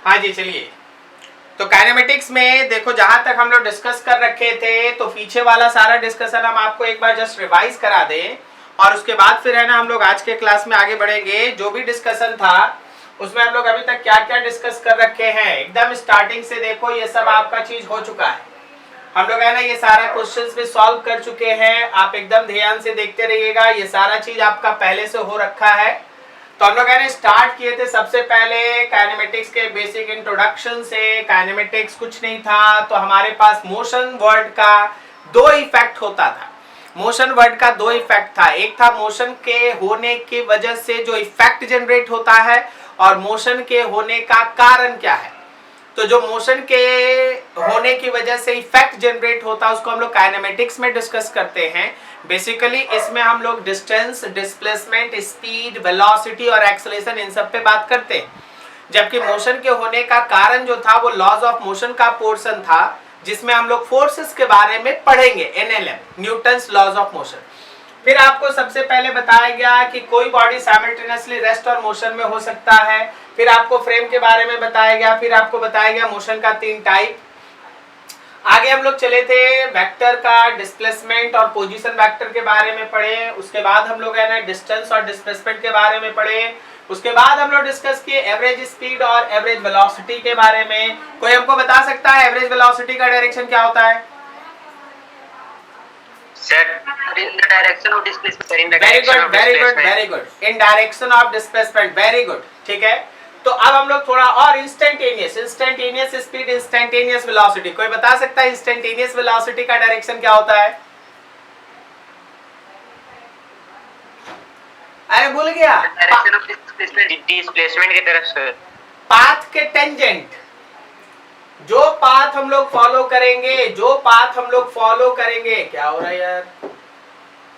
हाँ जी, चलिए। तो काइनेमेटिक्स में देखो, जहां तक हम लोग डिस्कस कर रखे थे, तो पीछे वाला सारा डिस्कशन हम आपको एक बार जस्ट रिवाइज करा दें, और उसके बाद फिर है ना हम लोग आज के क्लास में आगे बढ़ेंगे। जो भी डिस्कशन था उसमें हम लोग अभी तक क्या क्या डिस्कस कर रखे हैं, एकदम स्टार्टिंग से देखो ये सब आपका चीज हो चुका है। हम लोग है ना ये सारा क्वेश्चंस भी सॉल्व कर चुके हैं, आप एकदम ध्यान से देखते रहिएगा, ये सारा चीज आपका पहले से हो रखा है। तो हम लोग है ना स्टार्ट किए थे सबसे पहले काइनेमेटिक्स के बेसिक इंट्रोडक्शन से। काइनेमेटिक्स कुछ नहीं था, तो हमारे पास मोशन वर्ड का दो इफेक्ट होता था। मोशन वर्ड का दो इफेक्ट था, एक था मोशन के होने की वजह से जो इफेक्ट जनरेट होता है, और मोशन के होने का कारण क्या है। तो जो मोशन के होने की वजह से इफेक्ट जनरेट होता है उसको हम लोग काइनेमेटिक्स में डिस्कस करते हैं। बेसिकली इसमें हम लोग डिस्टेंस, डिस्प्लेसमेंट, स्पीड, वेलोसिटी और एक्सेलरेशन इन सब पे बात करते हैं। जबकि मोशन के होने का कारण जो था वो लॉज ऑफ मोशन का पोर्शन था, जिसमें हम लोग फोर्सेस के बारे में पढ़ेंगे, NLM, Newton's laws of motion. फिर आपको सबसे पहले बताया गया कि कोई बॉडी साइमल्टेनियसली रेस्ट और मोशन में हो सकता है। फिर आपको फ्रेम के बारे में बताया गया, फिर आपको बताया गया मोशन का 3 टाइप। आगे हम लोग चले थे वेक्टर का डिस्प्लेसमेंट और पोजीशन वेक्टर के बारे में पढ़े। उसके बाद हम लोग है ना डिस्टेंस और डिस्प्लेसमेंट के बारे में पढ़े। उसके बाद हम लोग डिस्कस किए एवरेज स्पीड और एवरेज वेलोसिटी के बारे में। कोई हमको बता सकता है एवरेज वेलोसिटी का डायरेक्शन क्या होता है? in the direction of displacement, sir, in the very direction good, of very good, displacement. very good, in direction of displacement, very good। ठीक है, तो अब हम लोग थोड़ा और इंस्टेंटेनियस स्पीड, इंस्टेंटेनियस वेलोसिटी। कोई बता सकता है इंस्टेंटेनियस वेलोसिटी का डायरेक्शन क्या होता है? अरे भूल गया, डायरेक्शन ऑफ डिस्प्लेसमेंट की तरफ सर, पाथ के टेंजेंट। जो पाथ हम लोग फॉलो करेंगे, क्या हो रहा है यार?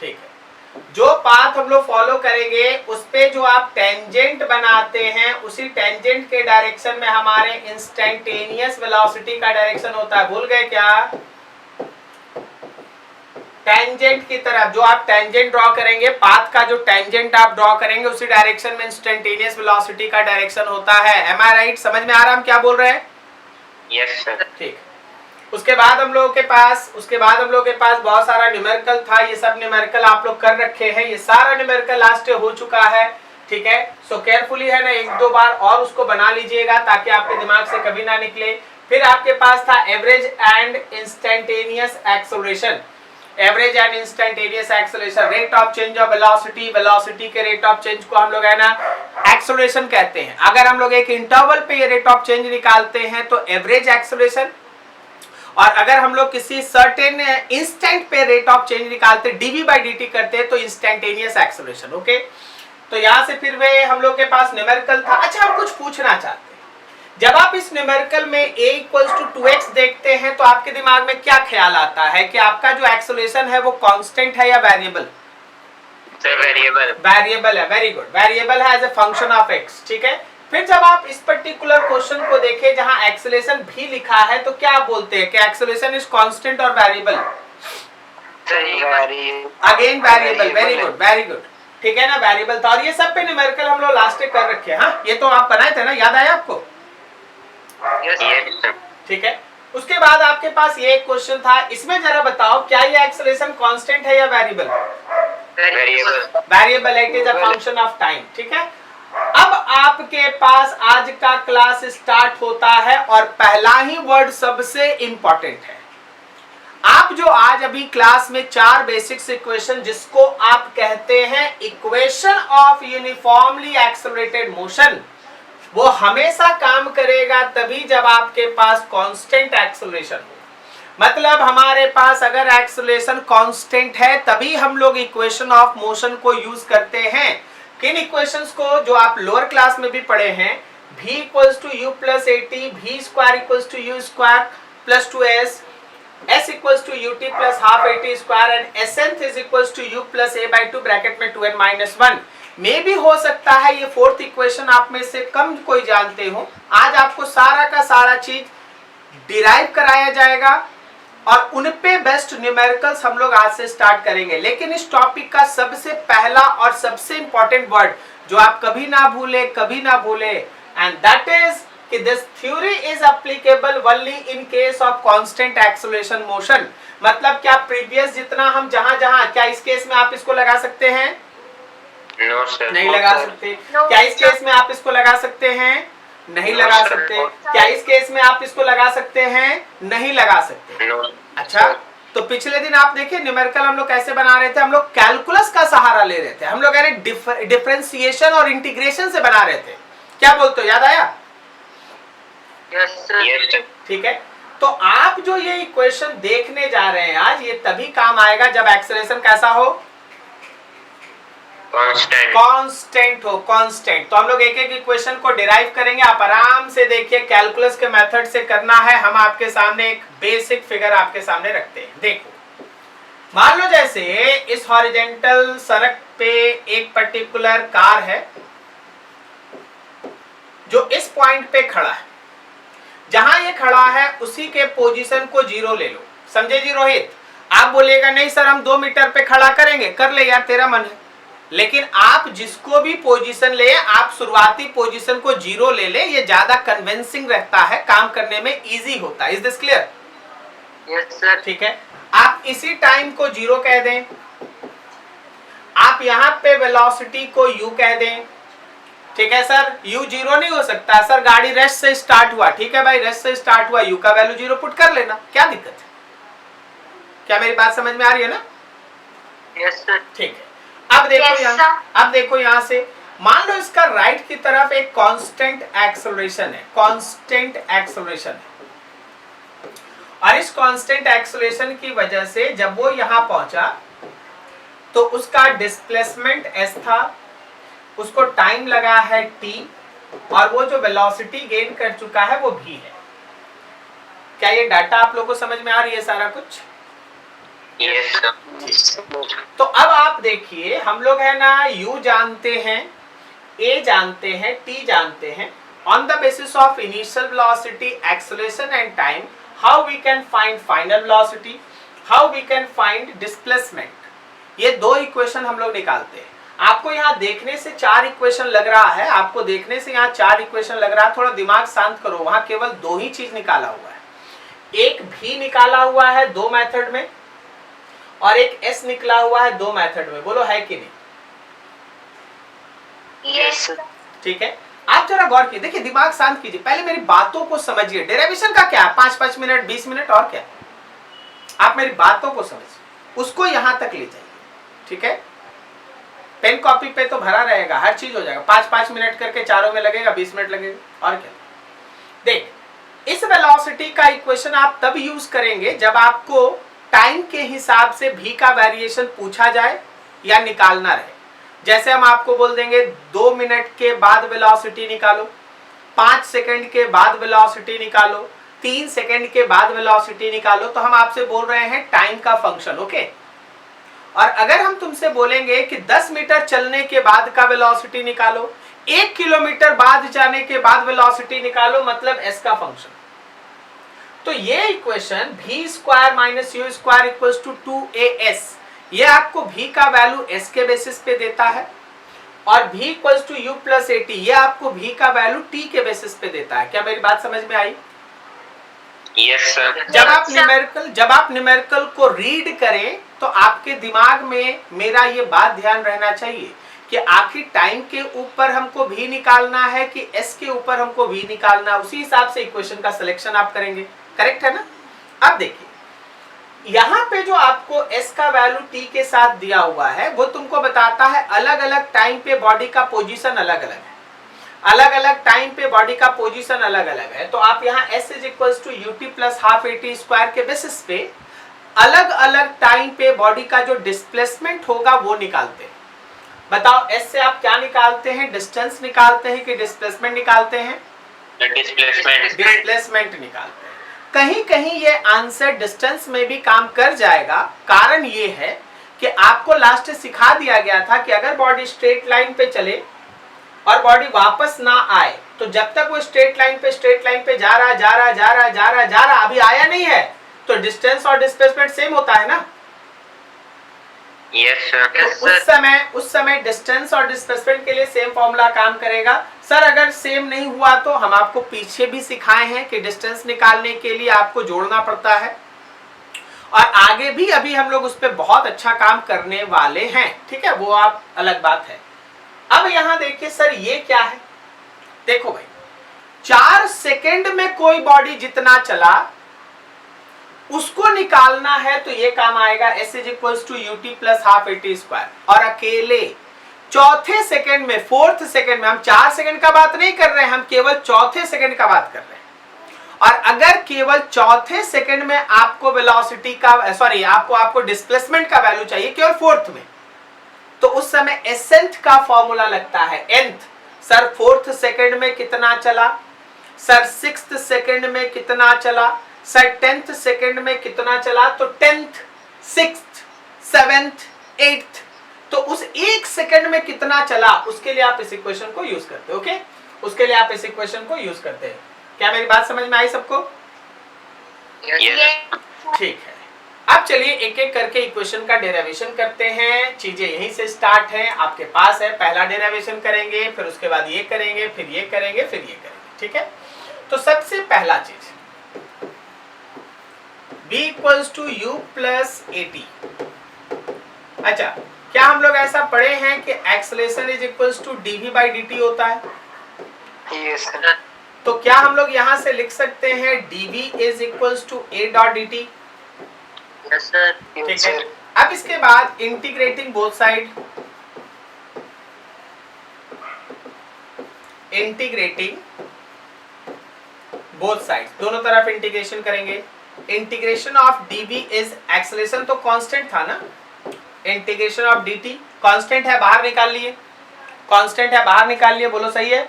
ठीक है, जो पाथ हम लोग फॉलो करेंगे उस पे जो आप टेंजेंट बनाते हैं, उसी टेंजेंट के डायरेक्शन में हमारे इंस्टेंटेनियस वेलोसिटी का डायरेक्शन होता है। भूल गए क्या? टेंजेंट की तरफ जो आप टेंजेंट ड्रॉ करेंगे, पाथ का जो टेंजेंट आप ड्रॉ करेंगे उसी डायरेक्शन में इंस्टेंटेनियस वेलोसिटी का डायरेक्शन होता है। M I right? समझ में आ रहा हम क्या बोल रहे हैं? Yes sir. ठीक। उसके बाद हम लोगों के पास बहुत सारा न्यूमेरिकल था। ये सब न्यूमेरिकल आप लोग कर रखे हैं, ये सारा न्यूमेरिकल लास्ट हो चुका है। ठीक है, सो केयरफुली है ना 1-2 बार और उसको बना लीजिएगा ताकि आपके दिमाग से कभी ना निकले। फिर आपके पास था average and instantaneous acceleration. Average and instantaneous acceleration, rate of change of velocity, velocity के रेट ऑफ चेंज को हम लोग है ना एक्सेलरेशन कहते हैं। अगर हम लोग एक इंटरवल पे ये रेट ऑफ चेंज निकालते हैं तो एवरेज एक्सेलरेशन, और अगर हम लोग किसी सर्टेन इंस्टेंट पे रेट ऑफ चेंज निकालते, dv/dt करते हैं, तो इंस्टेंटेनियस एक्सेलरेशन। ओके, तो यहां से फिर वे हम लोग के पास न्यूमेरिकल था। अच्छा, हम कुछ पूछना चाहते हैं, जब आप इस न्यूमेरिकल में a = 2x देखते हैं तो आपके दिमाग में क्या ख्याल आता है कि आपका जो एक्सेलरेशन है वो कांस्टेंट है या वेरिएबल? वेरिएबल है। वेरी गुड, वेरिएबल है as a function of x। ठीक है, फिर जब आप इस पर्टिकुलर क्वेश्चन को देखें जहां एक्सेलरेशन भी लिखा है, तो क्या आप बोलते हैं कि एक्सेलरेशन इज कांस्टेंट और variable? Again variable. Very good, very good. ठीक है ना, वेरिएबल था। और ये सब पे न्यूमेरिकल हम लोग लास्ट कर रखे हैं। हाँ, ये तो आप बनाए थे ना, याद आया आपको? ठीक है, उसके बाद आपके पास ये एक क्वेश्चन था, इसमें जरा बताओ क्या ये एक्सेलरेशन कांस्टेंट है या variable? Variable, it is a function of time. ठीक है, अब आपके पास आज का क्लास स्टार्ट होता है और पहला ही वर्ड सबसे इंपॉर्टेंट है। आप जो आज अभी क्लास में 4 बेसिक्स इक्वेशन जिसको आप कहते हैं equation of uniformly accelerated motion, वो हमेशा काम करेगा तभी जब आपके पास कांस्टेंट एक्सेलरेशन हो। मतलब हमारे पास अगर एक्सेलरेशन कांस्टेंट है तभी हम लोग इक्वेशन ऑफ मोशन को यूज करते हैं। किन इक्वेशंस को? जो आप लोअर क्लास में भी पढ़े हैं, v = u + at, v² = u² + 2s, s = ut + ½ at² and snth = u + a/2 bracket में 2n - 1। मे भी हो सकता है ये 4th इक्वेशन आप में से कम कोई जानते हो। आज आपको सारा का सारा चीज डिराइव कराया जाएगा और उन पे बेस्ट न्यूमेरिकल्स हम लोग आज से स्टार्ट करेंगे। लेकिन इस टॉपिक का सबसे पहला और सबसे इंपॉर्टेंट वर्ड जो आप कभी ना भूले एंड दैट इज कि this theory is applicable only in case of constant acceleration motion. मतलब क्या प्रीवियस जितना हम जहां जहां, क्या इस केस में आप इसको लगा सकते हैं? नो सर, नहीं लगा सकते। क्या इस केस में आप इसको लगा सकते हैं? नहीं लगा सकते। क्या इस केस में आप इसको लगा सकते हैं? नहीं लगा सकते। अच्छा, तो पिछले दिन आप देखिए न्यूमेरिकल हम लोग कैसे बना रहे थे, हम लोग कैलकुलस का सहारा ले रहे थे, हम लोग यानी डिफरेंशिएशन और इंटीग्रेशन से बना रहे थे। क्या बोलते हो, याद आया? Yes sir. ठीक है, तो आप जो ये इक्वेशन देखने जा रहे हैं आज, ये तभी काम आएगा जब एक्सेलरेशन कैसा हो? कांस्टेंट हो, कांस्टेंट। तो हम लोग एक एक इक्वेशन को डिराइव करेंगे, आप आराम से देखिए, कैलकुलस के मेथड से करना है। हम आपके सामने एक बेसिक फिगर आपके सामने रखते हैं। देखो, मान लो जैसे इस हॉरिजेंटल सड़क पे एक पर्टिकुलर कार है जो इस पॉइंट पे खड़ा है। जहां ये खड़ा है उसी के पोजीशन को 0 ले लो। समझे जी रोहित? आप बोलिएगा नहीं सर हम 2 मीटर पे खड़ा करेंगे, कर ले यार, तेरा मन है। लेकिन आप जिसको भी पोजीशन ले, आप शुरुआती पोजीशन को 0 ले ले, ये ज्यादा कन्विंसिंग रहता है, काम करने में इजी होता है। Is this clear? Yes sir. ठीक है, आप इसी टाइम को 0 कह दें, आप यहां पे वेलोसिटी को u कह दें। ठीक है सर, u 0 नहीं हो सकता सर, गाड़ी रेस्ट से स्टार्ट हुआ। ठीक है भाई, रेस्ट से स्टार्ट हुआ, u का वैल्यू 0 पुट कर लेना, क्या दिक्कत है? क्या मेरी बात समझ में आ रही है ना? Yes sir. ठीक है, अब देखो अब देखो यहां से, मान लो इसका राइट की तरफ एक कांस्टेंट एक्सेलरेशन है, कांस्टेंट एक्सेलरेशन है, और इस कांस्टेंट एक्सेलरेशन की वजह से जब वो यहां पहुंचा तो उसका डिस्प्लेसमेंट s था, उसको टाइम लगा है t, और वो जो वेलोसिटी गेन कर चुका है वो v है। क्या ये डाटा आप लोगों को समझ में आ रही है सारा कुछ? Yes sir. तो अब आप देखिए, हम लोग है ना u जानते हैं, a जानते हैं, t जानते हैं। On the basis of initial velocity, acceleration and time, how we can find final velocity, how we can find displacement, ये दो इक्वेशन हम लोग निकालते हैं। आपको यहाँ देखने से 4 इक्वेशन लग रहा है, आपको देखने से यहाँ 4 इक्वेशन लग रहा है, थोड़ा दिमाग शांत करो। वहां केवल 2 ही चीज निकाला हुआ है, एक भी निकाला हुआ है 2 मेथड में, और एक s निकला हुआ है 2 मेथड में। बोलो है कि नहीं? यस। ठीक है, आप जरा गौर कीजिए, देखिए दिमाग शांत कीजिए, पहले मेरी बातों को समझिए। डेरिवेशन का क्या, 5-5 मिनट, 20 मिनट, और क्या? आप मेरी बातों को समझिए, उसको यहां तक ले जाइए। ठीक है, पेन कॉपी पे तो भरा रहेगा, हर चीज हो जाएगा। 5-5 मिनट करके चारों में लगेगा, 20 मिनट लगेगा, और क्या? देख, इस वेलोसिटी का इक्वेशन आप तब यूज करेंगे जब आपको टाइम के हिसाब से v का वेरिएशन पूछा जाए या निकालना रहे। जैसे हम आपको बोल देंगे 2 मिनट के बाद वेलोसिटी निकालो, 5 सेकंड के बाद वेलोसिटी निकालो, 3 सेकंड के बाद वेलोसिटी निकालो, तो हम आपसे बोल रहे हैं टाइम का फंक्शन। ओके, और अगर हम तुमसे बोलेंगे कि 10 मीटर चलने के बाद का वेलोसिटी निकालो, 1 किलोमीटर बाद जाने के बाद वेलोसिटी निकालो, मतलब s का फंक्शन। तो ये equation v square minus u square equals to 2as, ये आपको v का वैल्यू s के बेसिस पे देता है, और v equals to u plus at, ये आपको v का वैल्यू t के बेसिस पे देता है। क्या मेरी बात समझ में आई? Yes sir. जब आप न्यूमेरिकल को रीड करें तो आपके दिमाग में मेरा ये बात ध्यान रहना चाहिए कि आखिर टाइम के ऊपर हमको v निकालना है कि s के ऊपर हमको v निकालना है, उसी हिसाब से इक्वेशन का सिलेक्शन आप करेंगे। करेक्ट है ना? अब देखिए, यहाँ पे जो आपको s का वैल्यू t के साथ दिया हुआ है वो तुमको बताता है अलग अलग टाइम पे बॉडी का पोजीशन अलग अलग है, अलग अलग टाइम पे बॉडी का पोजीशन अलग अलग है। तो आप यहाँ s is equals to ut plus half at square के बेसिस पे अलग अलग टाइम पे बॉडी का जो डिस्प्लेसमेंट होगा वो निकालते हैं। बताओ s से आप क्या निकालते हैं? डिस्टेंस निकालते हैं कि डिस्प्लेसमेंट निकालते हैं? डिस्प्लेसमेंट निकालते हैं। कहीं कहीं ये आंसर डिस्टेंस में भी काम कर जाएगा। कारण ये है कि आपको लास्ट सिखा दिया गया था कि अगर बॉडी स्ट्रेट लाइन पे चले और बॉडी वापस ना आए, तो जब तक वो स्ट्रेट लाइन पे जा रहा अभी आया नहीं है, तो डिस्टेंस और डिस्प्लेसमेंट सेम होता है ना? Yes, sir. तो उस समय डिस्टेंस और डिस्प्लेसमेंट के लिए सेम फॉर्मूला काम करेगा। सर अगर सेम नहीं हुआ तो हम आपको पीछे भी सिखाए हैं कि डिस्टेंस निकालने के लिए आपको जोड़ना पड़ता है, और आगे भी अभी हम लोग उस पर बहुत अच्छा काम करने वाले हैं, ठीक है, वो आप अलग बात है। अब यहां देखिए सर ये क्या है, देखो भाई 4 सेकेंड में कोई बॉडी जितना चला उसको निकालना है, तो ये काम आएगा s is equals to u t plus half a t square. और अकेले चौथे सेकंड में, फोर्थ सेकंड में, हम 4 सेकंड का बात नहीं कर रहे हैं, हम केवल चौथे सेकंड का बात कर रहे हैं। और अगर केवल चौथे सेकंड में आपको वेलोसिटी का सॉरी आपको डिस्प्लेसमेंट का वैल्यू चाहिए केवल फोर्थ में, तो उस समय एसेंट का फॉर्मूला लगता है nth। सर फोर्थ सेकंड में कितना चला, सर सिक्स्थ सेकंड में कितना चला, सर 10th सेकंड में कितना चला, तो 10th, 6th, 7th, 8th, तो उस एक सेकंड में कितना चला उसके लिए आप इस इक्वेशन को यूज करते हो। ओके, उसके लिए आप इस इक्वेशन को यूज करते हैं। क्या मेरी बात समझ में आई सबको? ठीक है, अब चलिए एक एक करके इक्वेशन का डेरिवेशन करते हैं। चीजें यहीं से स्टार्ट हैं, आपके पास है। पहला डेरिवेशन करेंगे, फिर उसके बाद ये करेंगे, फिर ये करेंगे, फिर ये करेंगे, ठीक है। तो सबसे पहला चीज b equals to u plus a t. अच्छा, क्या हम लोग ऐसा पढ़े हैं कि acceleration is equals to dv by dt होता है? Yes, sir. तो क्या हम लोग यहां से लिख सकते हैं dv is equals to a dot dt? Yes, sir. ठीक है। अब इसके बाद integrating both side, integrating both side, दोनों तरफ इंटीग्रेशन करेंगे। Integration of dv is acceleration तो कांस्टेंट था ना, इंटीग्रेशन ऑफ dt कांस्टेंट है, बाहर निकाल लिए, कांस्टेंट है, बाहर निकाल लिए, बोलो सही है?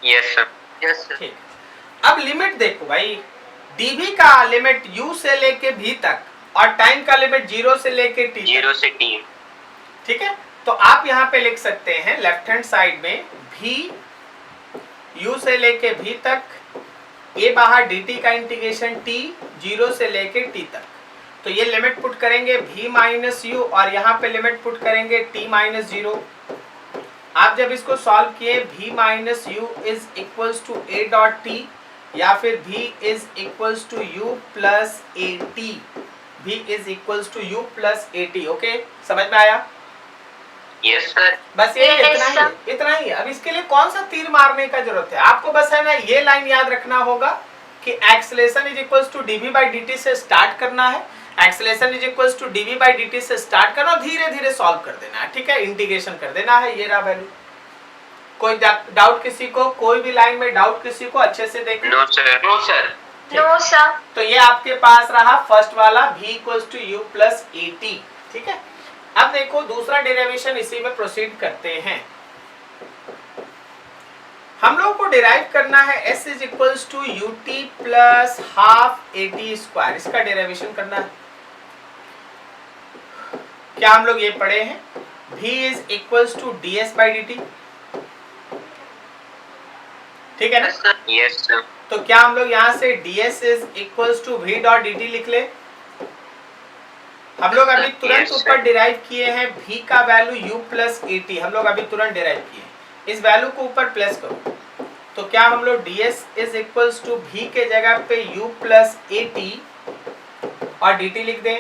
Yes, sir. Yes, sir. ठीक। अब लिमिट देखो भाई, dv का लिमिट u से लेके v तक और टाइम का लिमिट 0 से लेके t तक। 0 से t. ठीक है, तो आप यहाँ पे लिख सकते हैं लेफ्ट हैंड साइड में v u से लेके v तक, a बाहर dt का इंटीग्रेशन t 0 से लेके t तक। तो ये लिमिट पुट करेंगे v माइनस यू और यहाँ पे लिमिट पुट करेंगे t माइनस 0। आप जब इसको सॉल्व किए v minus u is equals to a dot t, या फिर v is equals to u plus a t, v is equals to u plus a t. Okay, समझ में आया? Yes, sir. बस ये इतना ही है। अब इसके लिए कौन सा तीर मारने का जरूरत है, आपको बस है ना ये लाइन याद रखना होगा कि acceleration is equals to dv by dt से स्टार्ट करना है, acceleration is equals to dv by dt से स्टार्ट करना और धीरे धीरे सॉल्व कर देना है, ठीक है, इंटीग्रेशन कर देना है। ये रहा वैल्यू। कोई डाउट किसी को, कोई भी लाइन में डाउट किसी को, अच्छे से देखिए। No, sir. No, sir. No sir. तो ये आपके पास रहा फर्स्ट वाला v equals to u plus a t, ठीक है। अब देखो दूसरा डेरिवेशन इसी में प्रोसीड करते हैं। हम लोग को डिराइव करना है s is equals to u t plus half a t square, इसका डेरिवेशन करना है। क्या हम लोग ये पढ़े हैं v is equals to d s by d t, ठीक है ना? Yes, sir. Yes, sir. तो क्या हम लोग यहाँ से ds is equals to v dot d t लिख ले? हम लोग अभी तुरंत Yes, ऊपर sir. डिराइव किए हैं v का value u plus a T, हम लोग अभी तुरंत डिराइव किए। इस वैल्यू को ऊपर प्लस करो, तो क्या हम लोग ds is equals to v के जगह पे u प्लस ए टी और dt लिख दें।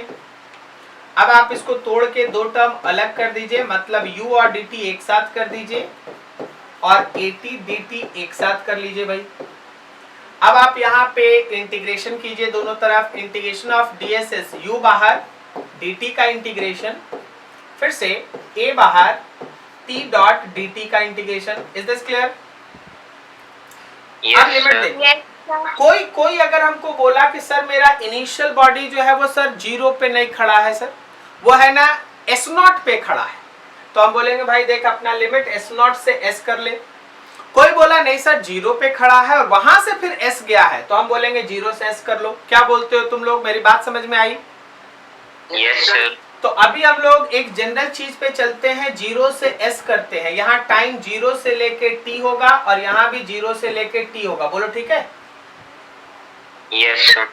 अब आप इसको तोड़ के दो टर्म अलग कर दीजिए, मतलब u और dt एक साथ कर दीजिए और at dt एक साथ कर लीजिए भाई। अब आप यहाँ पे इंटीग्रेशन कीजिए दोनों तरफ, integration of ds is u बाहर, dt का इंटीग्रेशन, फिर से a बाहर, t डॉट dt का इंटीग्रेशन। Is this clear? अब Yes, लिमिट sir. देखो, यस सर। कोई अगर हमको बोला कि सर मेरा इनिशियल बॉडी जो है वो सर 0 पे नहीं खड़ा है, सर वो है ना s नॉट पे खड़ा है, तो हम बोलेंगे भाई देख अपना लिमिट s नॉट से s कर ले। कोई बोला नहीं सर 0 पे खड़ा है और वहां से फिर s गया है, तो हम बोलेंगे 0 से s कर लो। क्या बोलते हो तुम लोग, मेरी बात समझ में आई? Yes, sir. तो अभी हम लोग एक जनरल चीज पे चलते हैं, 0 से s करते हैं। यहाँ टाइम 0 से लेके t होगा और यहाँ भी 0 से लेके t होगा, बोलो ठीक है? Yes, sir.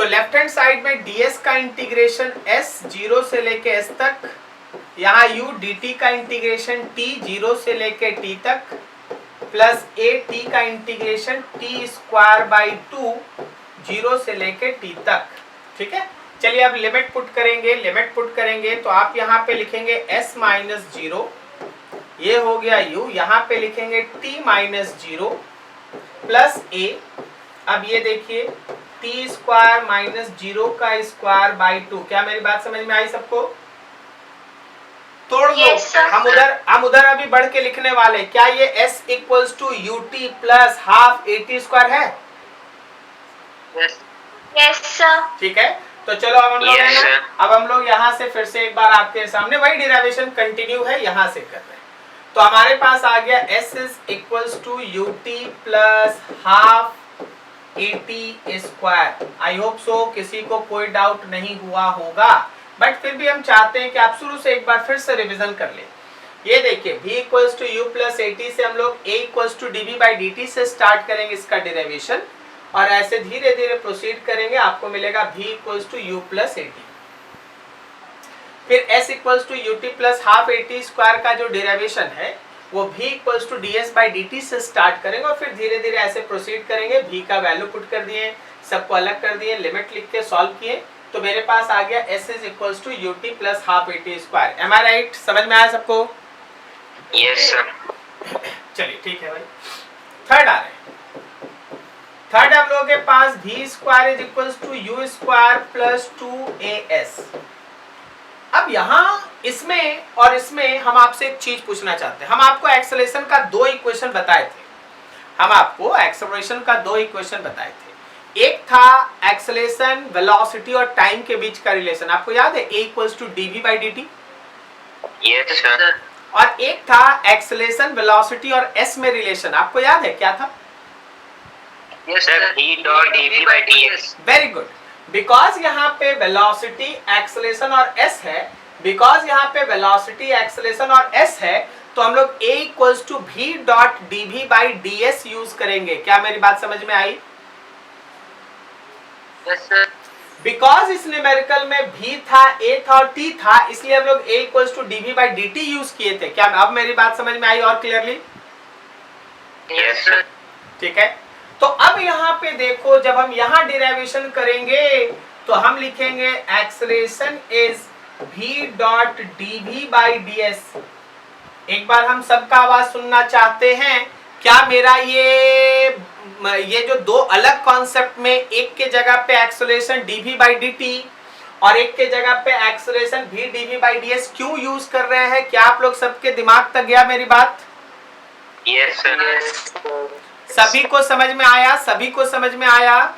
तो लेफ्ट हैंड साइड में ds का इंटीग्रेशन s 0 से लेके s तक, यहाँ u dt का इंटीग्रेशन t 0 से लेके t तक, प्लस a t का इंटीग्रेशन t स्क्वायर बाई 2 0 से लेके t तक। ठीक है, चलिए अब लिमिट पुट करेंगे तो आप यहाँ पे लिखेंगे s माइनस 0, ये हो गया u, यहाँ पे लिखेंगे t माइनस 0 प्लस a। अब ये देखिए t स्क्वायर माइनस 0 का स्क्वायर बाई 2। क्या मेरी बात समझ में आई सबको? तोड़ लो। Yes, हम उधर अभी बढ़ के लिखने वाले। क्या ये s equals to ut plus half at square है? Yes, sir. ठीक है, तो चलो अब हम लोग Yes, है ना, sir. अब हम लोग यहाँ से फिर से एक बार आपके सामने वही डिराइवेशन कंटिन्यू है, यहाँ से कर रहे हैं। तो हमारे पास आ गया s is equals to ut plus half at square. I hope so किसी को कोई डाउट नहीं हुआ होगा, बट फिर भी हम चाहते हैं कि आप शुरू से एक बार फिर से रिवीजन कर लें। ये देखिए v equals to u plus at से हम लोग a equals to dv by dt से स्टार्ट करेंगे इसका डिराइवेशन, और ऐसे धीरे धीरे प्रोसीड करेंगे, आपको मिलेगा v equals to u plus at। फिर s equals to ut plus half at square का जो डिराइवेशन है वो v equals to ds by dt से स्टार्ट करेंगे, और फिर धीरे धीरे ऐसे प्रोसीड करेंगे। v का वैल्यू पुट कर दिए, सबको अलग कर दिए, लिमिट लिख के सॉल्व किए, तो मेरे पास आ गया s is equals to ut plus half at square. Am I right? समझ में आया सबको? Yes, sir. चलिए ठीक है भाई। थर्ड आ रहे हैं। थर्ड हम लोगों के पास v square is equals to u square plus 2as। अब यहाँ इसमें और इसमें हम आपसे एक चीज पूछना चाहते हैं। हम आपको एक्सेलरेशन का दो इक्वेशन बताए थे। एक था एक्सेलरेशन वेलोसिटी और टाइम के बीच का रिलेशन, आपको याद है, a equals to dv by dt। Yes, sir. और एक था एक्सेलरेशन वेलोसिटी और s में रिलेशन, आपको याद है क्या था? Yes, sir. V dot dv by ds. Very good. Because यहाँ पे वेलोसिटी एक्सेलरेशन और s है, तो हम लोग a equals to v dot dv by ds use करेंगे। क्या मेरी बात समझ में आई? Yes, sir. बिकॉज इस न्यूमेरिकल में v था, a था और t था, इसलिए हम लोग a equals to dv by dt use किए थे। क्या अब मेरी बात समझ में आई और क्लियरली? Yes, sir. ठीक है, तो अब यहाँ पे देखो, जब हम यहाँ डिराइवेशन करेंगे तो हम लिखेंगे acceleration is v dot dv by ds। एक बार हम सबका आवाज सुनना चाहते हैं। क्या मेरा ये जो दो अलग कॉन्सेप्ट में, एक के जगह पे एक्सेलरेशन dv बाई dt और एक के जगह पे acceleration v dv by ds क्यों यूज कर रहे हैं? क्या आप लोग सबके दिमाग तक गया मेरी बात? Yes, sir. सभी को समझ में आया?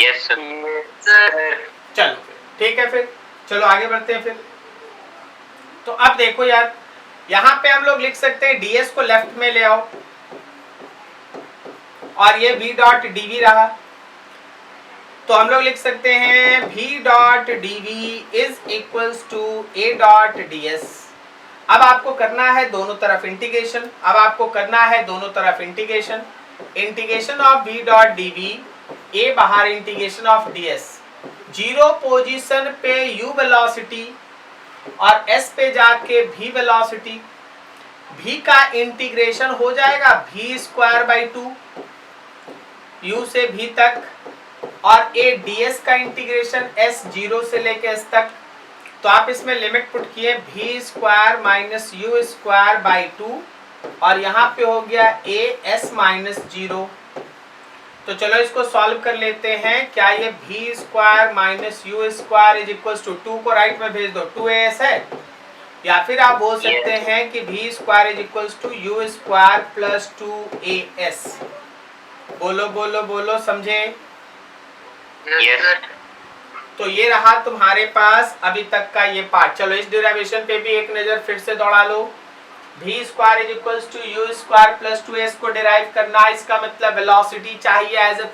Yes, sir. चलो ठीक है, फिर चलो आगे बढ़ते हैं। फिर तो अब देखो यार, यहाँ पे हम लोग लिख सकते हैं ds को लेफ्ट में ले आओ, और ये v डॉट dv रहा, तो हम लोग लिख सकते हैं v dot dv is equals to a dot ds। अब आपको करना है दोनों तरफ integration, integration of v dot dv, a बाहर integration of ds। Zero position पे u वेलोसिटी और s पे जाके v वेलोसिटी, v का इंटीग्रेशन हो जाएगा v स्क्वायर बाई 2 u से v तक, और a ds का इंटीग्रेशन s 0 से लेके s तक। तो आप इसमें लिमिट पुट किए v square minus u square by 2, और यहाँ पे हो गया a s माइनस 0। तो चलो इसको सॉल्व कर लेते हैं। क्या ये v square minus u square is equals to 2 को राइट में भेज दो, 2as है, या फिर आप बोल सकते हैं कि v square is equals to u square plus 2as। बोलो बोलो बोलो, समझे? Yes, sir. तो ये रहा तुम्हारे पास अभी तक का ये पार्ट। चलो इस डेरिवेशन पे भी एक नजर फिर से दौड़ा लो। v square is equals to u square plus 2s को डिराइव करना, इसका मतलब वेलोसिटी चाहिए as a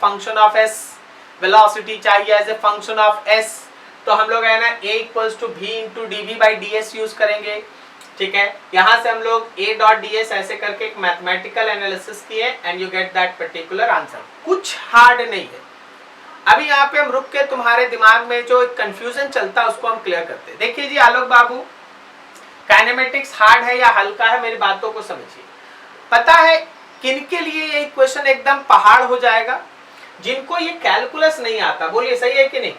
function of s, तो हम लोग है ना a equals to v into dv by ds use करेंगे। ठीक है, यहाँ से हम लोग a डॉट ds ऐसे करके एक मैथमेटिकल एनालिसिस किए, and you get that particular answer. कुछ हार्ड नहीं है, अभी यहाँ पे हम रुक के तुम्हारे दिमाग में जो कंफ्यूजन चलता है उसको हम क्लियर करते हैं। देखिए जी आलोक बाबू, काइनेमेटिक्स हार्ड है या हल्का है, मेरी बातों को समझिए। पता है किनके लिए ये इक्वेशन एकदम पहाड़ हो जाएगा? जिनको ये कैलकुलस नहीं आता। बोलिए सही है कि नहीं?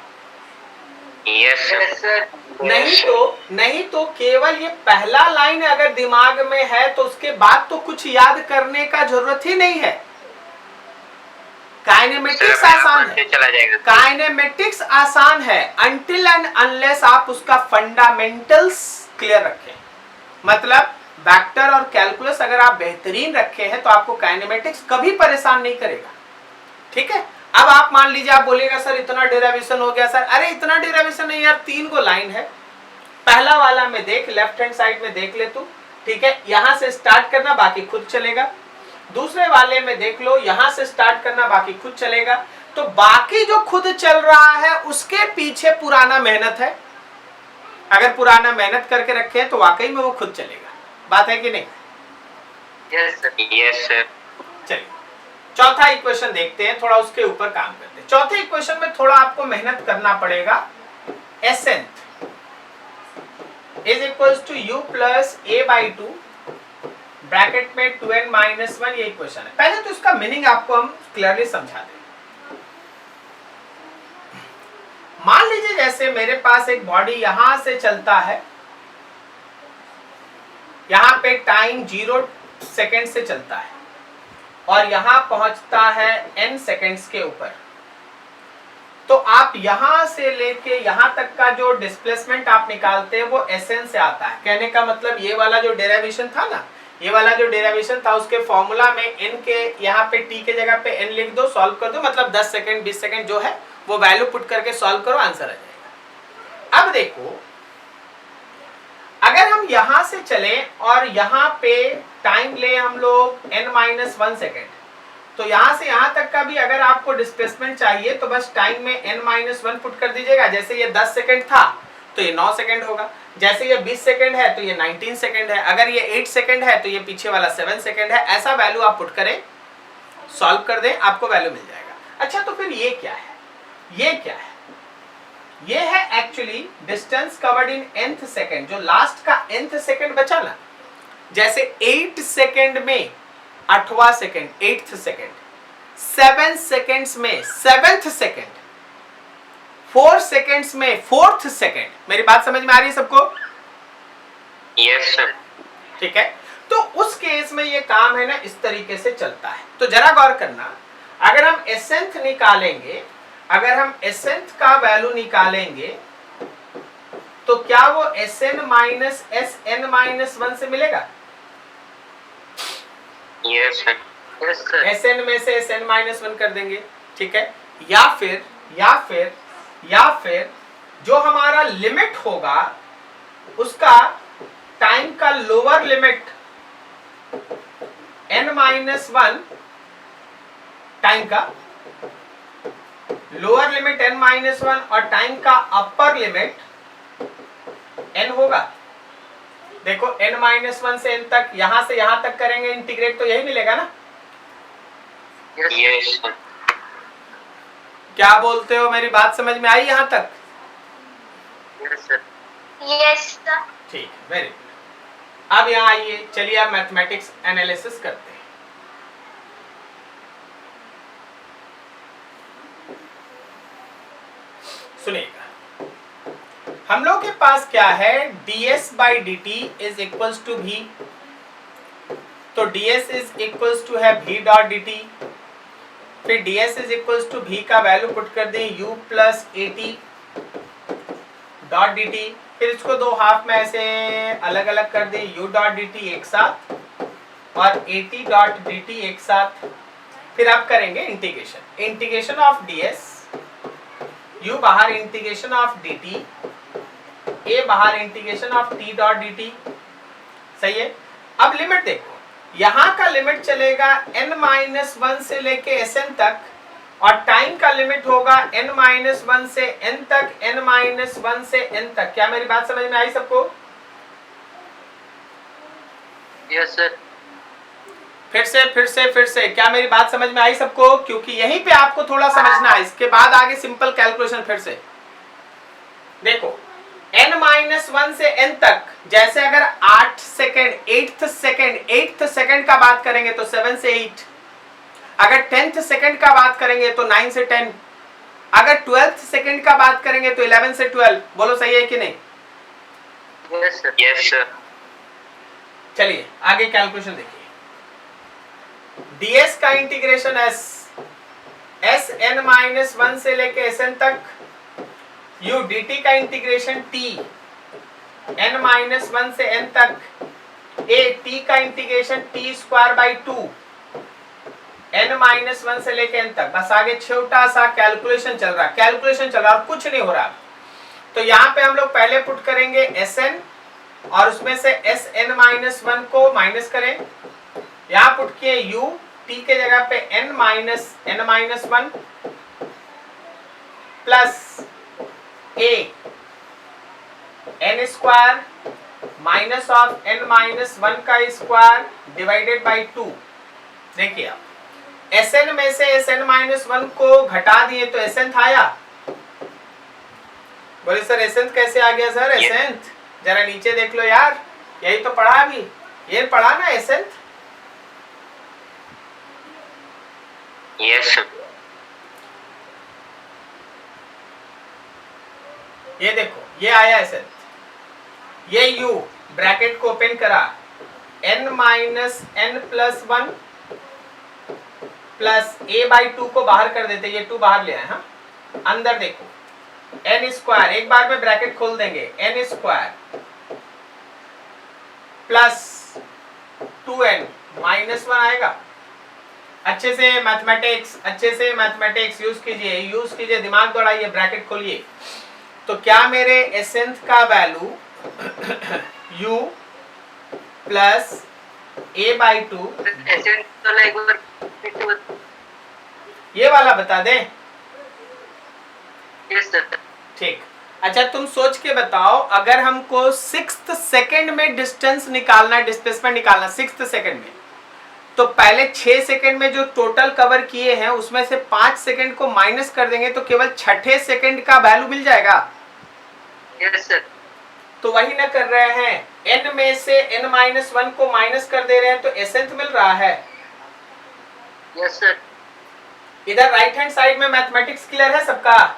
Yes sir. नहीं तो केवल ये पहला लाइन अगर दिमाग में है तो उसके बाद तो कुछ याद करने का जरूरत ही नहीं है। काइनेमेटिक्स आसान है, चला जाएगा। काइनेमेटिक्स आसान है अनटिल एंड अनलेस आप उसका फंडामेंटल्स क्लियर रखें। मतलब वेक्टर और कैलकुलस अगर आप बेहतरीन रखे हैं तो आपको काइनेमेटिक्स कभी परेशान नहीं करेगा। ठीक है, अब आप मान लीजिए आप बोलिएगा सर इतना डेरिवेशन हो गया सर। अरे इतना डेरिवेशन नहीं यार, 3 गो लाइन है। पहला वाला में देख, लेफ्ट हैंड साइड में देख ले तू। ठीक है, यहां से स्टार्ट करना, बाकी खुद चलेगा। दूसरे वाले में देख लो, यहां से स्टार्ट करना, बाकी खुद चलेगा। तो बाकी जो खुद चल रहा है उसके पीछे पुराना मेहनत है। अगर पुराना मेहनत करके रखे तो वाकई में वो खुद चलेगा। बात है कि नहीं? Yes sir. Yes sir. चलिए चौथा इक्वेशन देखते हैं, थोड़ा उसके ऊपर काम करते हैं। चौथे इक्वेशन में थोड़ा आपको मेहनत करना पड़ेगा। S nth is equals to u plus a/2 bracket में 2n-1 ये इक्वेशन है। पहले तो इसका मीनिंग आपको हम क्लियरली समझा दें। मान लीजिए जैसे मेरे पास एक बॉडी यहां से चलता है, यहां पे टाइम 0 सेकेंड से चलता है और यहां पहुंचता है n सेकेंड्स के ऊपर। तो आप यहां से लेके यहां तक का जो डिस्प्लेसमेंट आप निकालते हैं वो एसएन से आता है। कहने का मतलब ये वाला जो डेरिवेशन था ना, ये वाला जो डेरिवेशन था उसके फॉर्मूला में n के यहाँ पे t के जगह पे n लिख दो, सॉल्व कर दो। मतलब 10 सेकेंड 20 सेकेंड जो है वो वैल्यू पुट करके सॉल्व करो, आंसर आ जाएगा। अब देखो अगर हम यहां से चले और यहां पे टाइम ले हम लोग n-1 सेकेंड, तो यहां से यहां तक का भी अगर आपको डिस्प्लेसमेंट चाहिए तो बस टाइम में n-1 पुट कर दीजिएगा। जैसे ये 10 सेकेंड था तो ये 9 सेकेंड होगा, जैसे ये 20 सेकेंड है तो ये 19 सेकेंड है, अगर ये 8 सेकेंड है तो ये पीछे वाला 7 सेकेंड है। ऐसा वैल्यू आप पुट करें, सॉल्व कर दें, आपको वैल्यू मिल जाएगा। अच्छा तो फिर ये क्या है? ये क्या है? ये है actually distance covered in nth second. जो लास्ट का nth सेकेंड बचा ना, जैसे 8 सेकेंड में 8वां सेकेंड 8th सेकेंड, 7 सेकेंड्स में 7th सेकेंड, 4 सेकेंड्स में 4th सेकेंड। मेरी बात समझ में आ रही है सबको? Yes sir. ठीक है, तो उस केस में ये काम है ना इस तरीके से चलता है। तो जरा गौर करना, अगर हम एसेंथ निकालेंगे, अगर हम एसेंथ का वैल्यू निकालेंगे तो क्या वो Sn माइनस Sn-1 से मिलेगा? Yes sir. Yes sir. Sn में से Sn-1 कर देंगे। ठीक है, या फिर जो हमारा लिमिट होगा उसका टाइम का लोअर लिमिट n-1, टाइम का लोअर लिमिट n-1 और टाइम का अपर लिमिट n होगा। देखो n-1 से n तक, यहां से यहां तक करेंगे इंटीग्रेट तो यही मिलेगा ना? Yes sir. क्या बोलते हो, मेरी बात समझ में आई यहां तक? Yes sir. Yes sir. ठीक, वेरी गुड। अब यहां आइए, चलिए अब मैथमेटिक्स एनालिसिस करते हैं। सुनिएगा, हम लोग के पास क्या है, ds/dt is equals to v। तो ds इज इक्वल्स टू है v डॉट dt। फिर ds is equals to v का वैल्यू पुट कर दें u plus at dot dt। फिर इसको दो हाफ में ऐसे अलग अलग कर दें, u डॉट dt एक साथ और at डॉट dt एक साथ। फिर आप करेंगे integration, integration of ds, u बाहर इंटीग्रेशन ऑफ dt, a बाहर integration of t dot dt। सही है। अब लिमिट देखो, यहां का लिमिट चलेगा n-1 से लेके Sn तक और टाइम का लिमिट होगा n-1 से n तक, n-1 से n तक। क्या मेरी बात समझ में आई सबको? Yes sir. फिर से क्या मेरी बात समझ में आई सबको? क्योंकि यहीं पे आपको थोड़ा समझना है, इसके बाद आगे सिंपल कैलकुलेशन। फिर से देखो, n-1 से n तक, जैसे अगर 8 सेकेंड, 8th सेकेंड का बात करेंगे तो 7 से 8, अगर 10th सेकेंड का बात करेंगे तो 9 से 10, अगर 12th सेकेंड का बात करेंगे तो 11 से 12। बोलो सही है कि नहीं? Yes sir. चलिए आगे कैलकुलेशन देखिए। ds का इंटीग्रेशन sn-1 से लेके sn तक, u dt का इंटीग्रेशन t n-1 से n तक, a t का integration t square by 2 n-1 से लेके n तक। बस आगे छोटा सा कैलकुलेशन चल रहा और कुछ नहीं हो रहा। तो यहाँ पे हम लोग पहले पुट करेंगे sn और उसमें से sn-1 को माइनस करें, यहाँ पुट किए u, t के जगह पे n-1 plus a n square minus of n-1 का स्क्वायर डिवाइडेड बाई 2। देखिए आप Sn में से Sn-1 को घटा दिए तो Sn आया। बोले सर Sn कैसे आ गया सर? Sn जरा नीचे देख लो यार, यही तो पढ़ा अभी, ये पढ़ा ना Sn। यस। ये देखो, ये आया Sn, ये u ब्रैकेट को ओपन करा, n-n+1 प्लस a बाई 2 को बाहर कर देते, ये 2 बाहर ले आए। हाँ, अंदर देखो n स्क्वायर, एक बार में ब्रैकेट खोल देंगे, n स्क्वायर प्लस 2n -1 आएगा। अच्छे से मैथमेटिक्स यूज कीजिए, दिमाग दौड़ाइए, ब्रैकेट खोलिए। तो क्या मेरे एसेंथ का value u plus a by 2, ये वाला बता दें? ठीक। अच्छा तुम सोच के बताओ, अगर हमको 6th सेकेंड में डिस्टेंस निकालना, डिस्प्लेसमेंट निकालना 6th सेकेंड में, तो पहले 6 सेकेंड में जो टोटल कवर किए हैं उसमें से 5 सेकेंड को माइनस कर देंगे तो केवल 6ठे सेकेंड का वैल्यू मिल जाएगा। Yes sir. तो वही ना कर रहे हैं, n में से n-1 को माइनस कर दे रहे हैं तो एसेंथ मिल रहा है। Yes sir. इधर राइट हैंड साइड में मैथमेटिक्स क्लियर है सबका?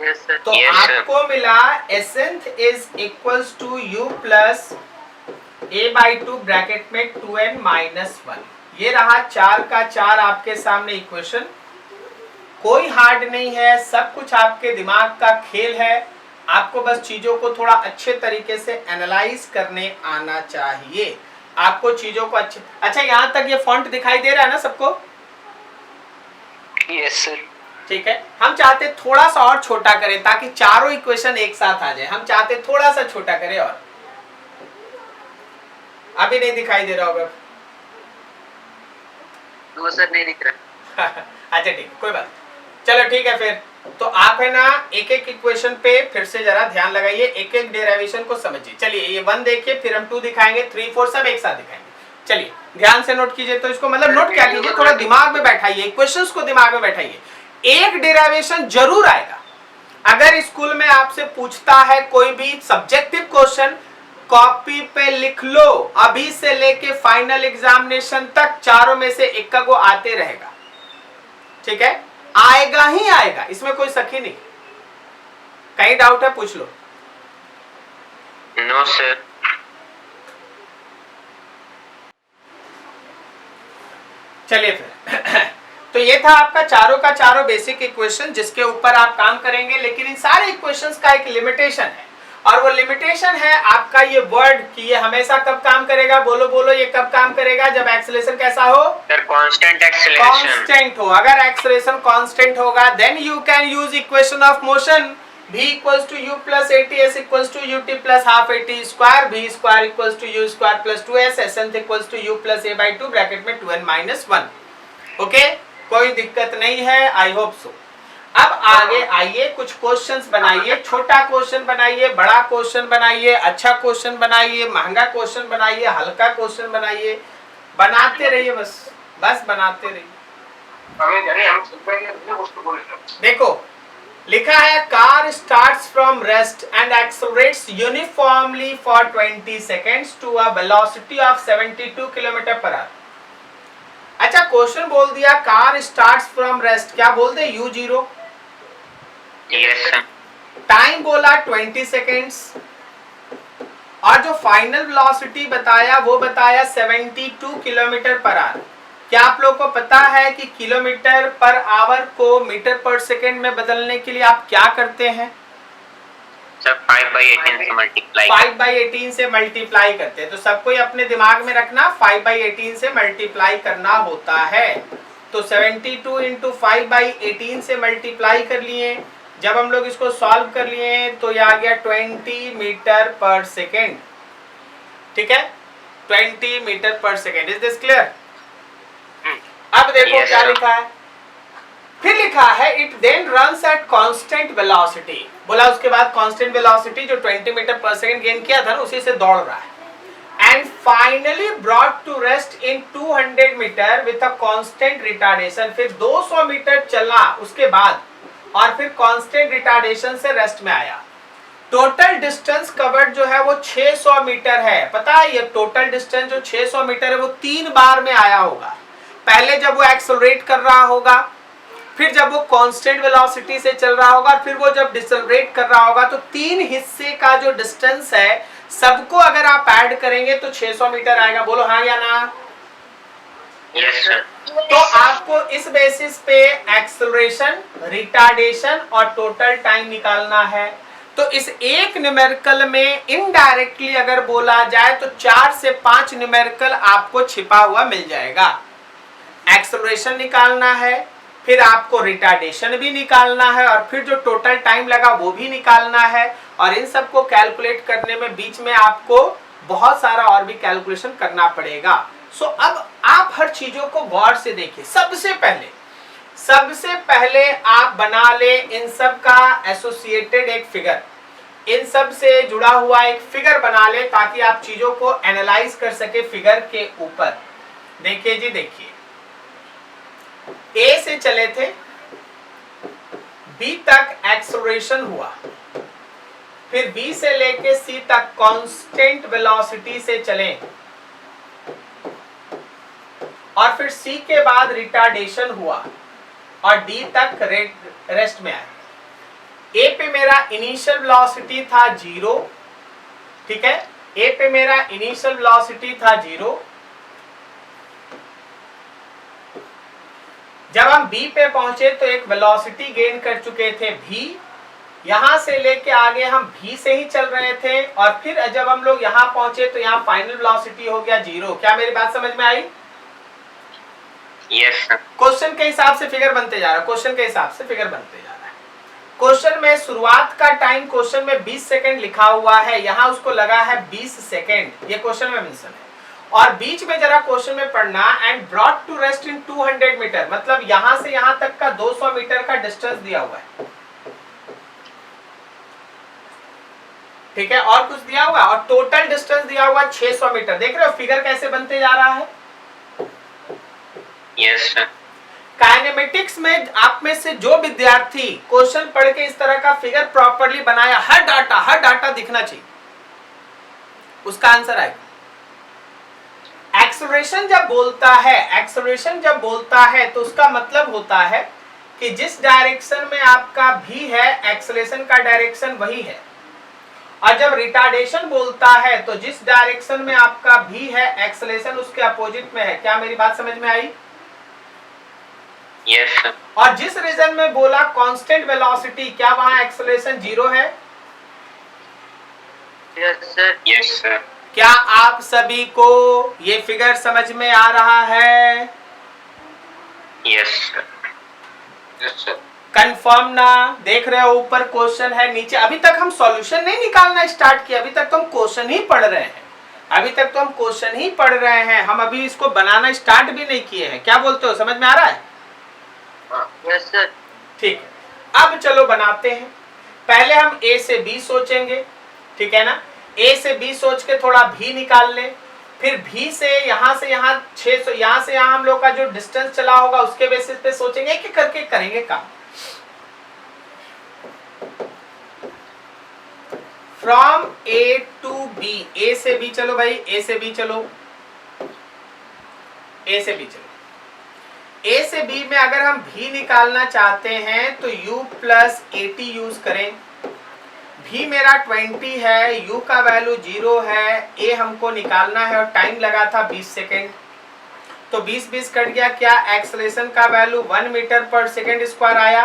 Yes sir. तो आपको मिला S nth is equals to u plus a by 2 bracket में 2n-1। ये रहा 4 का 4 आपके सामने इक्वेशन। कोई हार्ड नहीं है, सब कुछ आपके दिमाग का खेल है। आपको बस चीजों को थोड़ा अच्छे तरीके से एनालाइज करने आना चाहिए। आपको चीजों को अच्छे, अच्छा यहाँ तक ये फॉन्ट दिखाई दे रहा है ना सबको? Yes sir. ठीक है, हम चाहते थोड़ा सा और छोटा करें ताकि चारों इक्वेशन एक साथ आ जाए। हम चाहते थोड़ा सा छोटा करें, और अभी नहीं दिखाई दे रहा होगा? वो सर नहीं दिख रहा। अच्छा ठीक, कोई बात, चलो ठीक है। फिर तो आप है ना एक एक इक्वेशन पे फिर से जरा ध्यान लगाइए, एक एक डेरिवेशन को समझिए। चलिए ये 1 देखिए, फिर हम 2 दिखाएंगे, 3 4 सब एक साथ दिखाएंगे। चलिए ध्यान से नोट कीजिए। तो इसको मतलब नोट क्या कीजिए, थोड़ा दिमाग में बैठाइए, इक्वेशंस को दिमाग में बैठाइए। एक डेरिवेशन जरूर आएगा। अगर स्कूल में आपसे पूछता है कोई भी सब्जेक्टिव क्वेश्चन, कॉपी पे लिख लो, अभी से लेके फाइनल एग्जामिनेशन तक चारों में से एक का को आते रहेगा। ठीक है, आएगा ही आएगा, इसमें कोई शक ही नहीं। कहीं डाउट है पूछ लो। No sir. चलिए फिर तो ये था आपका चारों का चारों बेसिक इक्वेशन जिसके ऊपर आप काम करेंगे। लेकिन इन सारे इक्वेशंस का एक लिमिटेशन है, और वो लिमिटेशन है आपका ये वर्ड कि ये हमेशा कब काम करेगा। बोलो बोलो, ये कब काम करेगा? जब एक्सेलरेशन कैसा हो सर? Constant acceleration. कांस्टेंट हो। अगर एक्सेलरेशन कांस्टेंट होगा then you can use equation of motion v equals to u plus at, s equals to ut plus half at square, v square equals to u square plus 2s, sn equals to u plus a by 2 bracket में 2n minus 1। Okay, कोई दिक्कत नहीं है, आई hope सो। अब आगे आइए, कुछ questions बनाइए। छोटा क्वेश्चन बनाइए, बड़ा क्वेश्चन बनाइए, अच्छा क्वेश्चन बनाइए, महंगा क्वेश्चन बनाइए, हल्का क्वेश्चन बनाइए। बनाते रहिए, बस बनाते रहिए। देखो लिखा है car starts from rest and accelerates uniformly for 20 seconds to a velocity of 72 kilometre per hour. अच्छा क्वेश्चन बोल दिया कार स्टार्ट्स फ्रॉम रेस्ट, क्या बोल दे u0, यस सर, टाइम बोला 20 सेकेंड्स, और जो फाइनल वेलोसिटी बताया वो बताया 72 किलोमीटर पर आवर। क्या आप लोग को पता है कि किलोमीटर पर आवर को मीटर पर सेकेंड में बदलने के लिए आप क्या करते हैं? सर 5/18 से मल्टीप्लाई। 5/18 से मल्टीप्लाई करते हैं। तो सबको अपने दिमाग में रखना 5/18 से मल्टीप्लाई करना होता है। तो 72 इंटू 5/18 से मल्टीप्लाई कर लिए। जब हम लोग इसको सॉल्व कर लिए तो ये आ गया 20 मीटर पर सेकेंड। ठीक है, 20 metre per second. Is this clear? अब देखो क्या लिखा है, फिर लिखा है it then runs at constant velocity. बोला उसके बाद कांस्टेंट वेलोसिटी जो 20 मीटर पर सेकेंड गेन किया था ना उसी से दौड़ रहा है। And finally brought to rest in 200 metre with a constant retardation. फिर 200 मीटर चला उसके बाद और फिर कांस्टेंट रिटार्डेशन से रेस्ट में आया। टोटल डिस्टेंस कवर्ड जो है वो 600 मीटर है। पता है ये टोटल डिस्टेंस जो 600 मीटर है वो 3 बार में आया होगा। पहले जब वो एक्सेलरेट कर रहा होगा, फिर जब वो कांस्टेंट वेलोसिटी से चल रहा होगा, फिर वो जब डिसेलरेट कर रहा होगा। तो 3 हिस्से का जो डिस्टेंस है सबको अगर आप ऐड करेंगे तो 600 मीटर आएगा। बोलो हाँ या ना? Yes sir. तो आपको इस बेसिस पे एक्सेलरेशन, रिटार्डेशन और टोटल टाइम निकालना है। तो इस एक न्यूमेरिकल में इनडायरेक्टली अगर बोला जाए तो 4 से 5 न्यूमेरिकल आपको छिपा हुआ मिल जाएगा। एक्सेलरेशन निकालना है, फिर आपको रिटार्डेशन भी निकालना है, और फिर जो टोटल टाइम लगा वो भी निकालना है। और इन सबको कैलकुलेट करने में बीच में आपको बहुत सारा और भी कैलकुलेशन करना पड़ेगा। सो अब आप हर चीजों को गौर से देखिए। सबसे पहले आप बना ले इन सब का एसोसिएटेड एक फिगर, इन सब से जुड़ा हुआ एक फिगर बना ले ताकि आप चीजों को एनालाइज कर सके फिगर के ऊपर। देखिए जी, देखिए ए से चले थे, बी तक एक्सेलरेशन हुआ, फिर बी से लेके सी तक कांस्टेंट वेलोसिटी से चले, और फिर सी के बाद रिटार्डेशन हुआ और डी तक रेस्ट में आए। ए पे मेरा इनिशियल वेलोसिटी था 0, ठीक है, ए पे मेरा इनिशियल वेलोसिटी था 0। जब हम बी पे पहुंचे तो एक वेलोसिटी गेन कर चुके थे v, यहां से लेके आगे हम v से ही चल रहे थे, और फिर जब हम लोग यहां पहुंचे तो यहां फाइनल वेलोसिटी हो गया 0। क्या मेरी बात समझ में आई? Yes sir. क्वेश्चन के हिसाब से फिगर बनते जा रहा है, क्वेश्चन के हिसाब से फिगर बनते जा रहा है। क्वेश्चन में शुरुआत का टाइम क्वेश्चन में 20 सेकंड लिखा हुआ है, यहां उसको लगा है 20 सेकंड, ये क्वेश्चन में मेंशन है। और बीच में जरा क्वेश्चन में पढ़ना and brought to rest in 200 metre, मतलब यहां से यहां तक का 200 मीटर का डिस्टेंस दिया हुआ है, ठीक है, और कुछ दिया हुआ और टोटल डिस्टेंस दिया हुआ 600 मीटर। देख रहे हो फिगर कैसे बनते जा रहा है? Yes sir. काइनेमेटिक्स में आप में से जो विद्यार्थी क्वेश्चन पढ़ के इस तरह का फिगर प्रॉपर्ली बनाया, हर डाटा दिखना चाहिए, उसका आंसर आएगा। एक्सेलरेशन जब बोलता है तो उसका मतलब होता है कि जिस डायरेक्शन में आपका भी है एक्सेलरेशन का डायरेक्शन वही है, और जब रिटार्डेशन बोलता है तो जिस डायरेक्शन में आपका भी है एक्सेलरेशन उसके अपोजिट में है। क्या मेरी बात समझ में आई? Yes sir. और जिस रीजन में बोला कांस्टेंट वेलोसिटी, क्या वहां एक्सेलरेशन 0 है? Yes sir. Yes sir. क्या आप सभी को ये फिगर समझ में आ रहा है? Yes sir. Yes sir. Confirm ना? देख रहे हो ऊपर क्वेश्चन है, नीचे अभी तक हम सॉल्यूशन नहीं निकालना स्टार्ट किया, अभी तक तो हम क्वेश्चन ही पढ़ रहे हैं, हम अभी इसको बनाना स्टार्ट भी नहीं किए हैं। क्या बोलते हो, समझ में आ रहा है? Yes sir. ठीक है, अब चलो बनाते हैं। पहले हम ए से बी सोचेंगे, ठीक है ना, ए से बी सोच के थोड़ा भी निकाल ले, फिर भी से यहाँ 600, यहाँ से यहाँ हम लोग का जो डिस्टेंस चला होगा उसके बेसिस पे सोचेंगे कि करके करेंगे काम। फ्रॉम ए टू बी, ए से बी चलो भाई, ए से बी चलो, ए से बी चलो। ए से बी में अगर हम भी निकालना चाहते हैं तो u प्लस 80 यूज करें। भी मेरा 20 है, u का वैल्यू 0 है, a हमको निकालना है और टाइम लगा था 20 सेकेंड। तो 20 कट गया, क्या एक्सेलरेशन का value 1 metre per second square आया?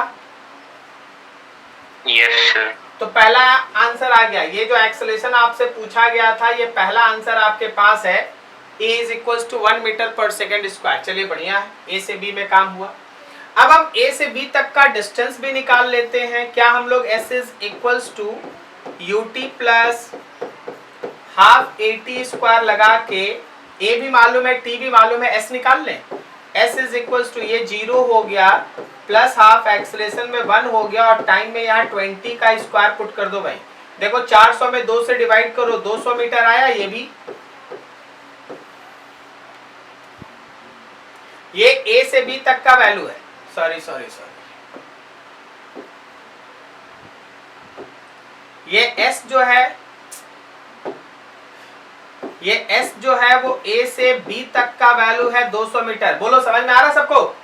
Yes sir. तो पहला आंसर आ गया। ये जो एक्सेलरेशन आपसे पूछा गया था, ये पहला आंसर आपके पास है, a is equal to 1 metre per second square. चलिए बढ़िया है, a से b में काम हुआ। अब हम a से b तक का डिस्टेंस भी निकाल लेते हैं। क्या हम लोग s is equals to ut plus half 80 square लगा के, a भी मालूम है, t भी मालूम है, s निकाल लें। s इज इक्वल्स टू ये 0 हो गया प्लस हाफ एक्सेलरेशन में 1 हो गया और टाइम में यहाँ 20 का स्क्वायर पुट कर दो भाई। देखो 400 में 2 से डिवाइड करो, 200 मीटर आया। ये भी ये a से b तक का वैल्यू है। सॉरी, ये s जो है, ये s जो है वो a से b तक का वैल्यू है 200 मीटर। बोलो समझ में आ रहा सबको?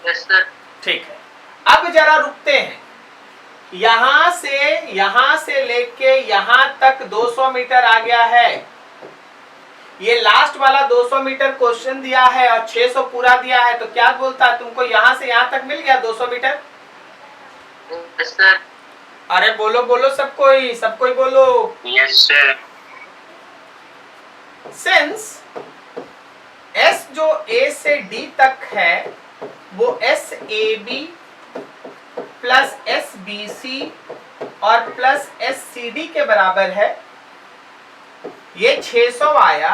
Yes sir. ठीक है, अब जरा रुकते हैं। यहां से लेके यहां तक 200 मीटर आ गया है। ये लास्ट वाला 200 मीटर क्वेश्चन दिया है और 600 पूरा दिया है, तो क्या बोलता है तुमको? यहां से यहां तक मिल गया 200 मीटर? Yes sir. अरे बोलो सब कोई बोलो। Yes sir. सिंस S जो A से D तक है वो SAB प्लस SBC और प्लस SCD के बराबर है। ये 600 आया,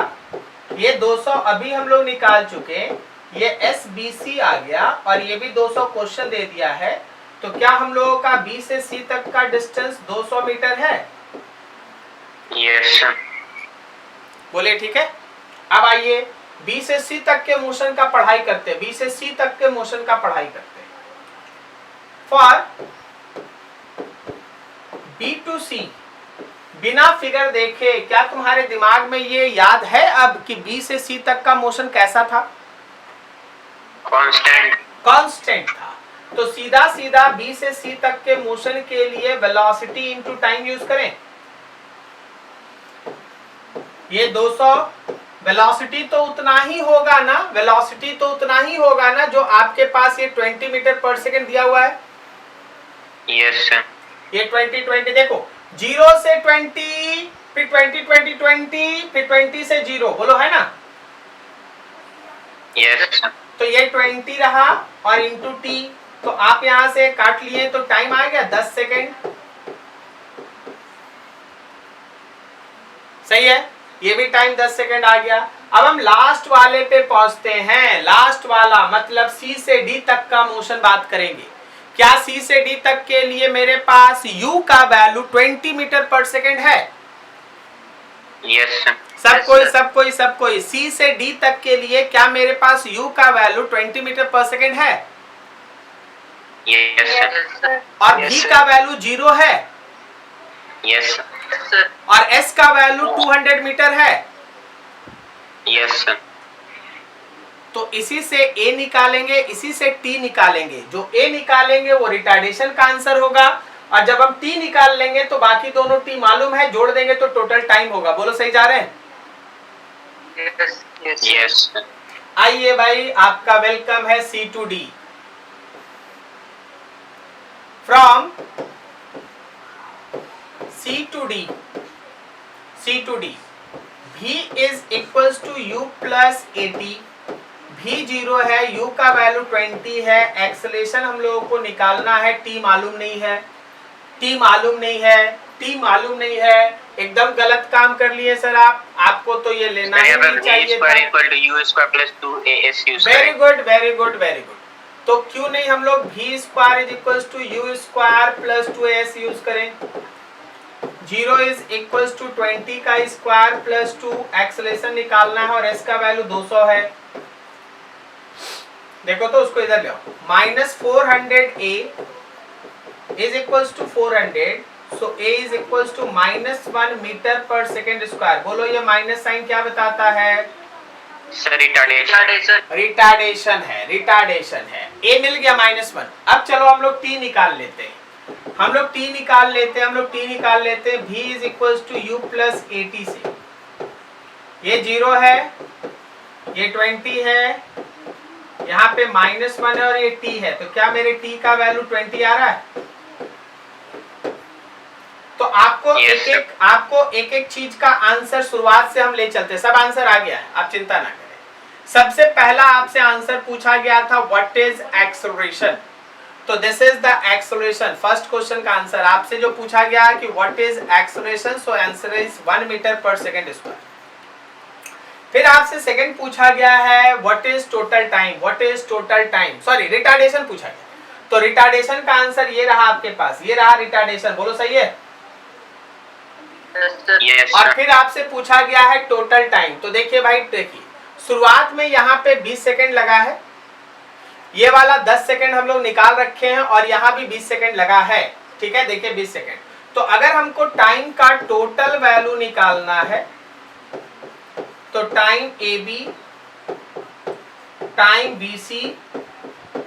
ये 200 अभी हम लोग निकाल चुके, ये SBC आ गया और ये भी 200 क्वेश्चन दे दिया है। तो क्या हम लोगों का B से C तक का डिस्टेंस 200 मीटर है? Yes sir. बोले ठीक है। अब आइए B से C तक के मोशन का पढ़ाई करते हैं। B से C तक के मोशन का पढ़ाई करते हैं। फॉर B to C, बिना फिगर देखे क्या तुम्हारे दिमाग में ये याद है अब कि B से C तक का मोशन कैसा था? कांस्टेंट था। तो सीधा B से C तक के मोशन के लिए वेलोसिटी इनटू टाइम यूज करें। ये 200 वेलोसिटी तो उतना ही होगा ना, जो आपके पास ये 20 मीटर पर सेकेंड दिया हुआ है। Yes sir. ये 20 देखो, 0 से 20, फिर 20, फिर 20 से 0, बोलो है ना? Yes sir. तो ये 20 रहा और इंटू t, तो आप यहां से काट लिए तो टाइम आ गया 10 सेकेंड। सही है, ये भी टाइम 10 सेकेंड आ गया। अब हम लास्ट वाले पे पहुंचते हैं। लास्ट वाला मतलब C से D तक का मोशन बात करेंगे। क्या C से D तक के लिए मेरे पास U का वैल्यू 20 मीटर पर सेकेंड है? Yes sir. सब कोई C से D तक के लिए क्या मेरे पास U का वैल्यू 20 मीटर पर सेकेंड है? Yes sir. और V का वैल्यू 0 है? Yes sir. और S का वैल्यू 200 मीटर है? Yes sir. तो इसी से A निकालेंगे, इसी से T निकालेंगे। जो A निकालेंगे वो रिटार्डेशन का आंसर होगा और जब हम T निकाल लेंगे तो बाकी दोनों T मालूम है, जोड़ देंगे तो टोटल टाइम होगा। बोलो सही जा रहे हैं? यस। आइए भाई, आपका वेलकम है C to D। From C to D, V is equals to U plus 80। V 0 है, U का वैल्यू 20 है, एक्सेलरेशन हम लोगों को निकालना है, T मालूम नहीं है। एकदम गलत काम कर लिए सर आप, आपको तो ये लेना ही नहीं चाहिए था। Very good. तो क्यों नहीं हम लोग V square is equal to U square plus 2AS use करें? 0 इज इक्वल्स टू 20 का स्क्वायर प्लस 2, एक्सेलरेशन निकालना है और s का वैल्यू 200 है। देखो तो उसको इधर ले आओ, minus 400a is equals to 400, so a is equals to -1 metre per second square. बोलो ये माइनस साइन क्या बताता है? सर रिटार्डेशन है, रिटार्डेशन है। a मिल गया -1। अब चलो हम लोग t निकाल लेते हैं, हम लोग t निकाल लेते हैं v is equals to u plus at से। ये 0 है, ये 20 है, यहाँ पे -1 है और ये t है, तो क्या मेरे t का वैल्यू 20 आ रहा है? तो आपको एक एक चीज का आंसर शुरुआत से हम ले चलते हैं। सब आंसर आ गया है, आप चिंता ना करें। सबसे पहला आपसे आंसर पूछा गया था व्हाट इज एक्सेलरेशन, तो this is the acceleration. First question का आंसर आपसे जो पूछा गया कि what is acceleration, so answer is 1 metre per second square. फिर आपसे सेकंड पूछा गया है what is total time, sorry retardation पूछा गया। तो रिटार्डेशन का आंसर ये रहा आपके पास, ये रहा रिटार्डेशन। बोलो सही है? Yes, और फिर आपसे पूछा गया है टोटल टाइम। तो देखिए भाई, देखिए शुरुआत में यहाँ पे 20 सेकेंड लगा है, ये वाला 10 सेकेंड हम लोग निकाल रखे हैं और यहाँ भी 20 सेकेंड लगा है। ठीक है, देखिए 20 सेकेंड। तो अगर हमको टाइम का टोटल वैल्यू निकालना है तो टाइम AB, टाइम BC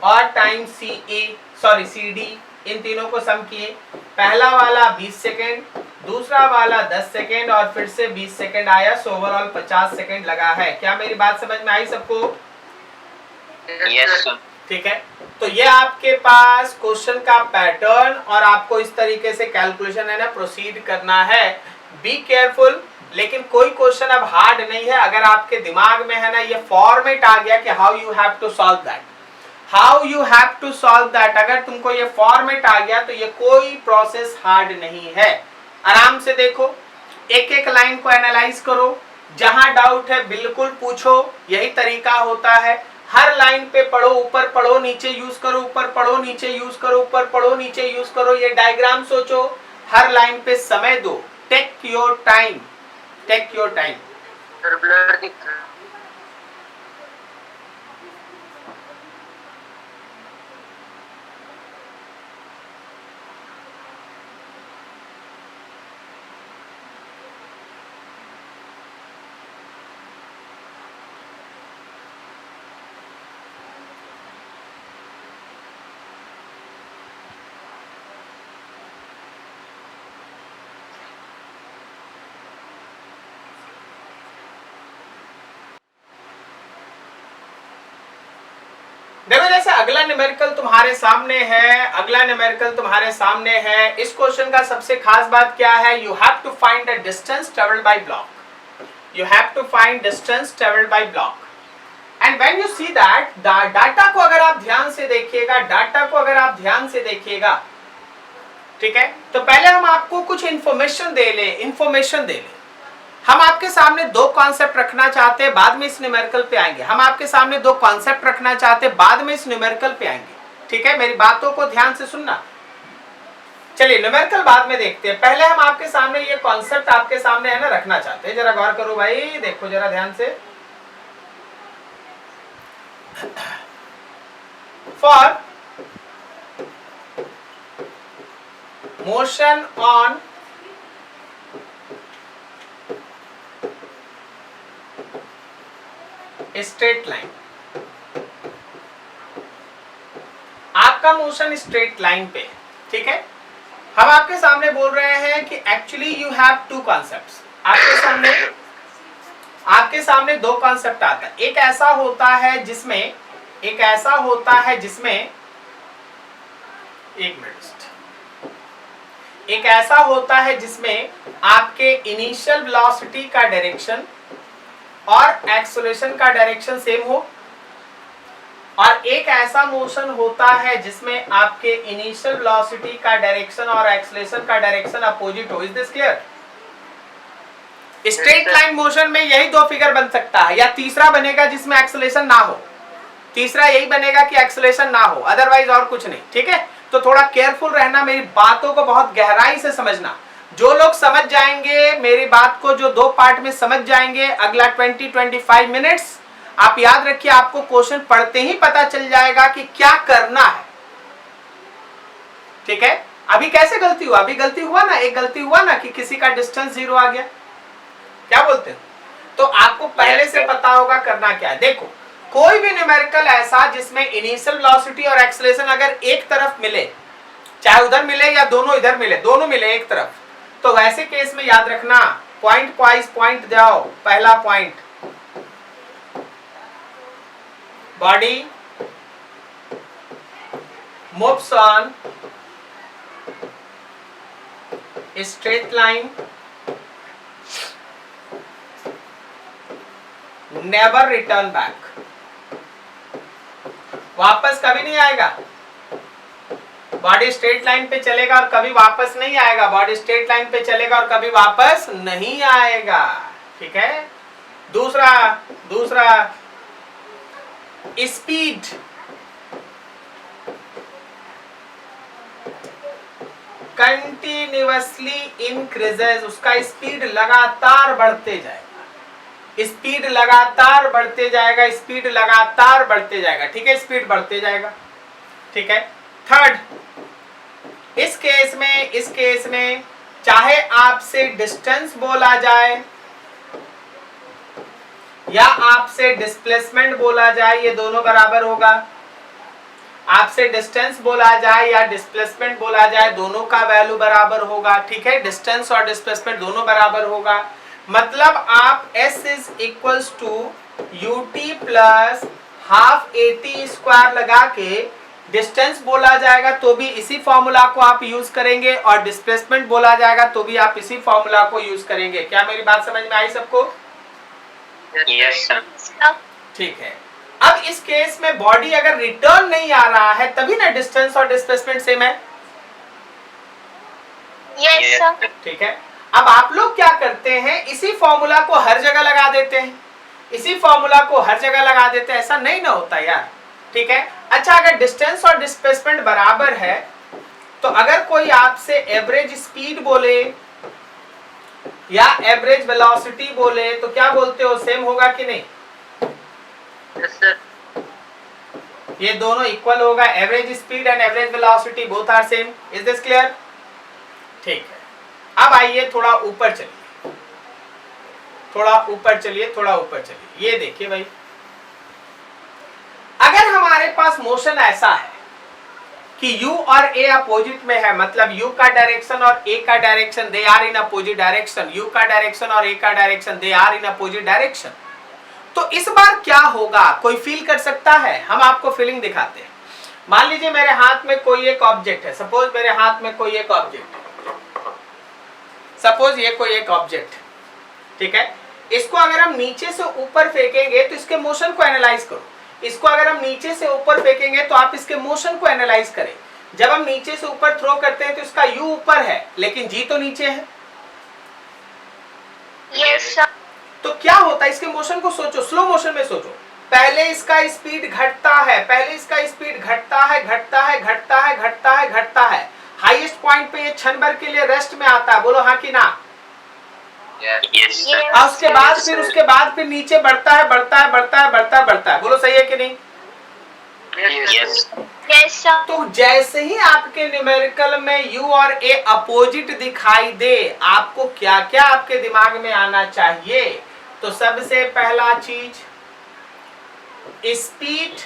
और टाइम CD, इन तीनों को सम किए। पहला वाला 20 सेकेंड, दूसरा वाला 10 सेकेंड और फिर से 20 सेकेंड आया, सो ओवरऑल 50 सेकेंड लगा है। क्या मेरी बात समझ में आई सबको? Yes sir. ठीक है, तो ये आपके पास क्वेश्चन का पैटर्न और आपको इस तरीके से कैलकुलेशन है ना प्रोसीड करना है। बी केयरफुल, लेकिन कोई क्वेश्चन अब हार्ड नहीं है। अगर आपके दिमाग में है ना ये फॉर्मेट आ गया कि how you have to solve that, अगर तुमको ये फॉर्मेट आ गया तो ये कोई प्रोसेस हार्ड नहीं है। आराम से देखो, एक एक लाइन को एनालाइज करो, जहां डाउट है बिल्कुल पूछो, यही तरीका होता है। हर लाइन पे पढ़ो, ऊपर पढ़ो नीचे यूज करो, ऊपर पढ़ो नीचे यूज करो, ऊपर पढ़ो नीचे यूज करो, ये डायग्राम सोचो, हर लाइन पे समय दो। Take your time. Sir blur दिख रहा है। देखो जैसे अगला न्यूमेरिकल तुम्हारे सामने है, इस क्वेश्चन का सबसे खास बात क्या है? You have to find the distance travelled by block, and when you see that data को अगर आप ध्यान से देखिएगा, ठीक है, तो पहले हम आपको कुछ इंफॉर्मेशन दे ले। हम आपके सामने दो कॉन्सेप्ट रखना चाहते हैं, बाद में इस न्यूमेरिकल पे आएंगे। ठीक है, मेरी बातों को ध्यान से सुनना। चलिए न्यूमेरिकल बाद में देखते हैं, पहले हम आपके सामने ये कॉन्सेप्ट आपके सामने है ना रखना चाहते हैं। जरा गौर करो भाई, देखो जरा ध्यान से। For motion on straight line, आपका मोशन स्ट्रेट लाइन पे, ठीक है, हम आपके सामने बोल रहे हैं कि actually you have two concepts. आपके सामने दो कॉन्सेप्ट आता है। एक ऐसा होता है जिसमें आपके इनिशियल वेलोसिटी का डायरेक्शन और एक्सेलरेशन का डायरेक्शन सेम हो, और एक ऐसा मोशन होता है जिसमें आपके इनिशियल वेलोसिटी का डायरेक्शन और एक्सेलरेशन का डायरेक्शन अपोजिट हो। Is this clear? Straight line motion में यही दो फिगर बन सकता है, या तीसरा बनेगा जिसमें एक्सेलरेशन ना हो। तीसरा यही बनेगा कि एक्सेलरेशन ना हो, अदरवाइज और कुछ नहीं। ठीक है, तो थोड़ा केयरफुल रहना, मेरी बातों को बहुत गहराई से समझना। जो लोग समझ जाएंगे मेरी बात को, जो 2 पार्ट में समझ जाएंगे, अगला 20-25 मिनट्स आप याद रखिए, आपको क्वेश्चन पढ़ते ही पता चल जाएगा कि क्या करना है। ठीक है, अभी कैसे गलती हुआ, अभी गलती हुआ ना, एक गलती हुआ ना कि किसी का डिस्टेंस 0 आ गया, क्या बोलते हैं? तो आपको पहले से पता होगा करना क्या है। देखो, कोई भी न्यूमेरिकल ऐसा जिसमें इनिशियल वेलोसिटी और एक्सेलरेशन अगर एक तरफ मिले, चाहे उधर मिले या दोनों इधर मिले, दोनों मिले एक तरफ, तो वैसे केस में याद रखना पॉइंट वाइज पॉइंट जाओ। पहला point, body moves on straight line, never return back, वापस कभी नहीं आएगा। बॉडी स्ट्रेट लाइन पे चलेगा और कभी वापस नहीं आएगा, बॉडी स्ट्रेट लाइन पे चलेगा और कभी वापस नहीं आएगा। ठीक है, दूसरा स्पीड कंटिन्यूअसली इंक्रीजेस, उसका स्पीड लगातार बढ़ते जाएगा, स्पीड लगातार बढ़ते जाएगा, स्पीड लगातार बढ़ते जाएगा। ठीक है, स्पीड बढ़ते जाएगा। ठीक है, थर्ड, इस केस में चाहे आपसे डिस्टेंस बोला जाए या आपसे डिस्प्लेसमेंट बोला जाए, ये दोनों बराबर होगा। आपसे डिस्टेंस बोला जाए या डिस्प्लेसमेंट बोला जाए, दोनों का वैल्यू बराबर होगा। ठीक है, डिस्टेंस और डिस्प्लेसमेंट दोनों बराबर होगा। मतलब आप S is equals to UT plus half AT square लगा के डिस्टेंस बोला जाएगा तो भी इसी फॉर्मूला को आप यूज करेंगे, और डिस्प्लेसमेंट बोला जाएगा तो भी आप इसी फॉर्मूला को यूज करेंगे। क्या मेरी बात समझ में आई सबको? Yes sir. ठीक है, अब इस केस में बॉडी अगर रिटर्न नहीं आ रहा है तभी ना डिस्टेंस और डिस्प्लेसमेंट सेम है। Yes sir. ठीक है, अब आप लोग क्या करते हैं, इसी फॉर्मूला को हर जगह लगा देते हैं, इसी फॉर्मूला को हर जगह लगा देते हैं, ऐसा नहीं ना होता यार। ठीक है, अच्छा, अगर डिस्टेंस और डिस्प्लेसमेंट बराबर है तो अगर कोई आपसे एवरेज स्पीड बोले या एवरेज वेलोसिटी बोले तो क्या बोलते हो, सेम होगा कि नहीं? Yes sir. ये दोनों इक्वल होगा, average speed and average velocity both are same. Is this clear? ठीक है, अब आइए थोड़ा ऊपर चलिए, थोड़ा ऊपर चलिए। ये देखिए भाई, अगर हमारे पास मोशन ऐसा है कि U और A अपोजिट में है, मतलब U का डायरेक्शन और A का direction they are in opposite direction, U का डायरेक्शन और A का direction they are in opposite direction, तो इस बार क्या होगा, कोई फील कर सकता है? हम आपको फीलिंग दिखाते हैं। मान लीजिए मेरे हाथ में कोई एक ऑब्जेक्ट है, सपोज मेरे हाथ में कोई एक ऑब्जेक्ट है, सपोज ये कोई एक ऑब्जेक्ट है। ठीक है, इसको अगर हम नीचे से ऊपर फेंकेंगे तो इसके मोशन को एनालाइज करो। इसको अगर हम नीचे से ऊपर फेंकेंगे तो आप इसके मोशन को एनालाइज करें। जब हम नीचे से ऊपर थ्रो करते हैं तो इसका U ऊपर है लेकिन G तो नीचे है। Yes sir. तो क्या होता है, इसके मोशन को सोचो, स्लो मोशन में सोचो। पहले इसका स्पीड घटता है, घटता है, हाईएस्ट पॉइंट पे ये क्षण भर के लिए रेस्ट में आता है। बोलो हाँ कि ना? Yes sir. और उसके बाद फिर नीचे बढ़ता है। बोलो सही है कि नहीं? यस। Yes sir. तो जैसे ही आपके न्यूमेरिकल में U और A अपोजिट दिखाई दे, आपको क्या क्या आपके दिमाग में आना चाहिए? तो सबसे पहला चीज, speed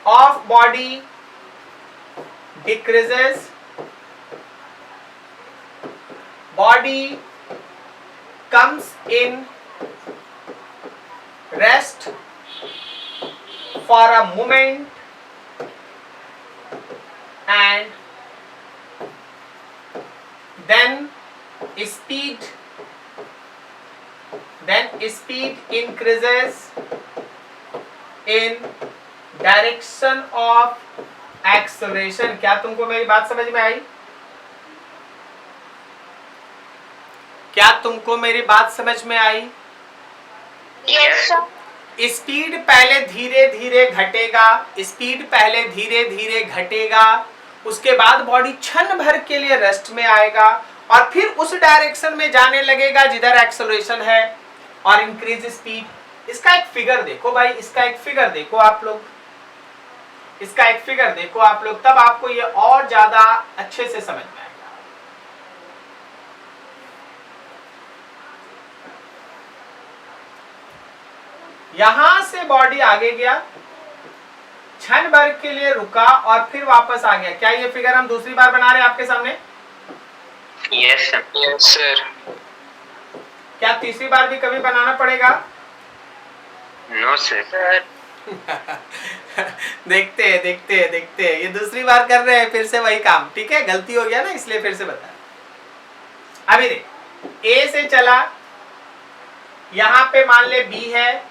of body decreases, body comes in rest for a moment and then speed increases in direction of acceleration। क्या तुमको मेरी बात समझ में आई? क्या तुमको मेरी बात समझ में आई? Yes sir. स्पीड पहले धीरे धीरे घटेगा, उसके बाद बॉडी क्षण भर के लिए रेस्ट में आएगा और फिर उस डायरेक्शन में जाने लगेगा जिधर एक्सेलरेशन है और इंक्रीज स्पीड। इसका एक फिगर देखो भाई, इसका एक फिगर देखो आप लोग, इसका एक फिगर देखो आप लोग, तब आपको ये और ज्यादा अच्छे से समझ में आएगा। यहां से बॉडी आगे गया, क्षण भर के लिए रुका और फिर वापस आ गया। क्या ये फिगर हम दूसरी बार बना रहे हैं आपके सामने? Yes sir. क्या तीसरी बार भी कभी बनाना पड़ेगा? No sir. देखते हैं देखते हैं देखते हैं, ये दूसरी बार कर रहे हैं फिर से वही काम। ठीक है, गलती हो गया ना, इसलिए फिर से बता। अभी देख, ए से चला, यहां पे मान ले बी है,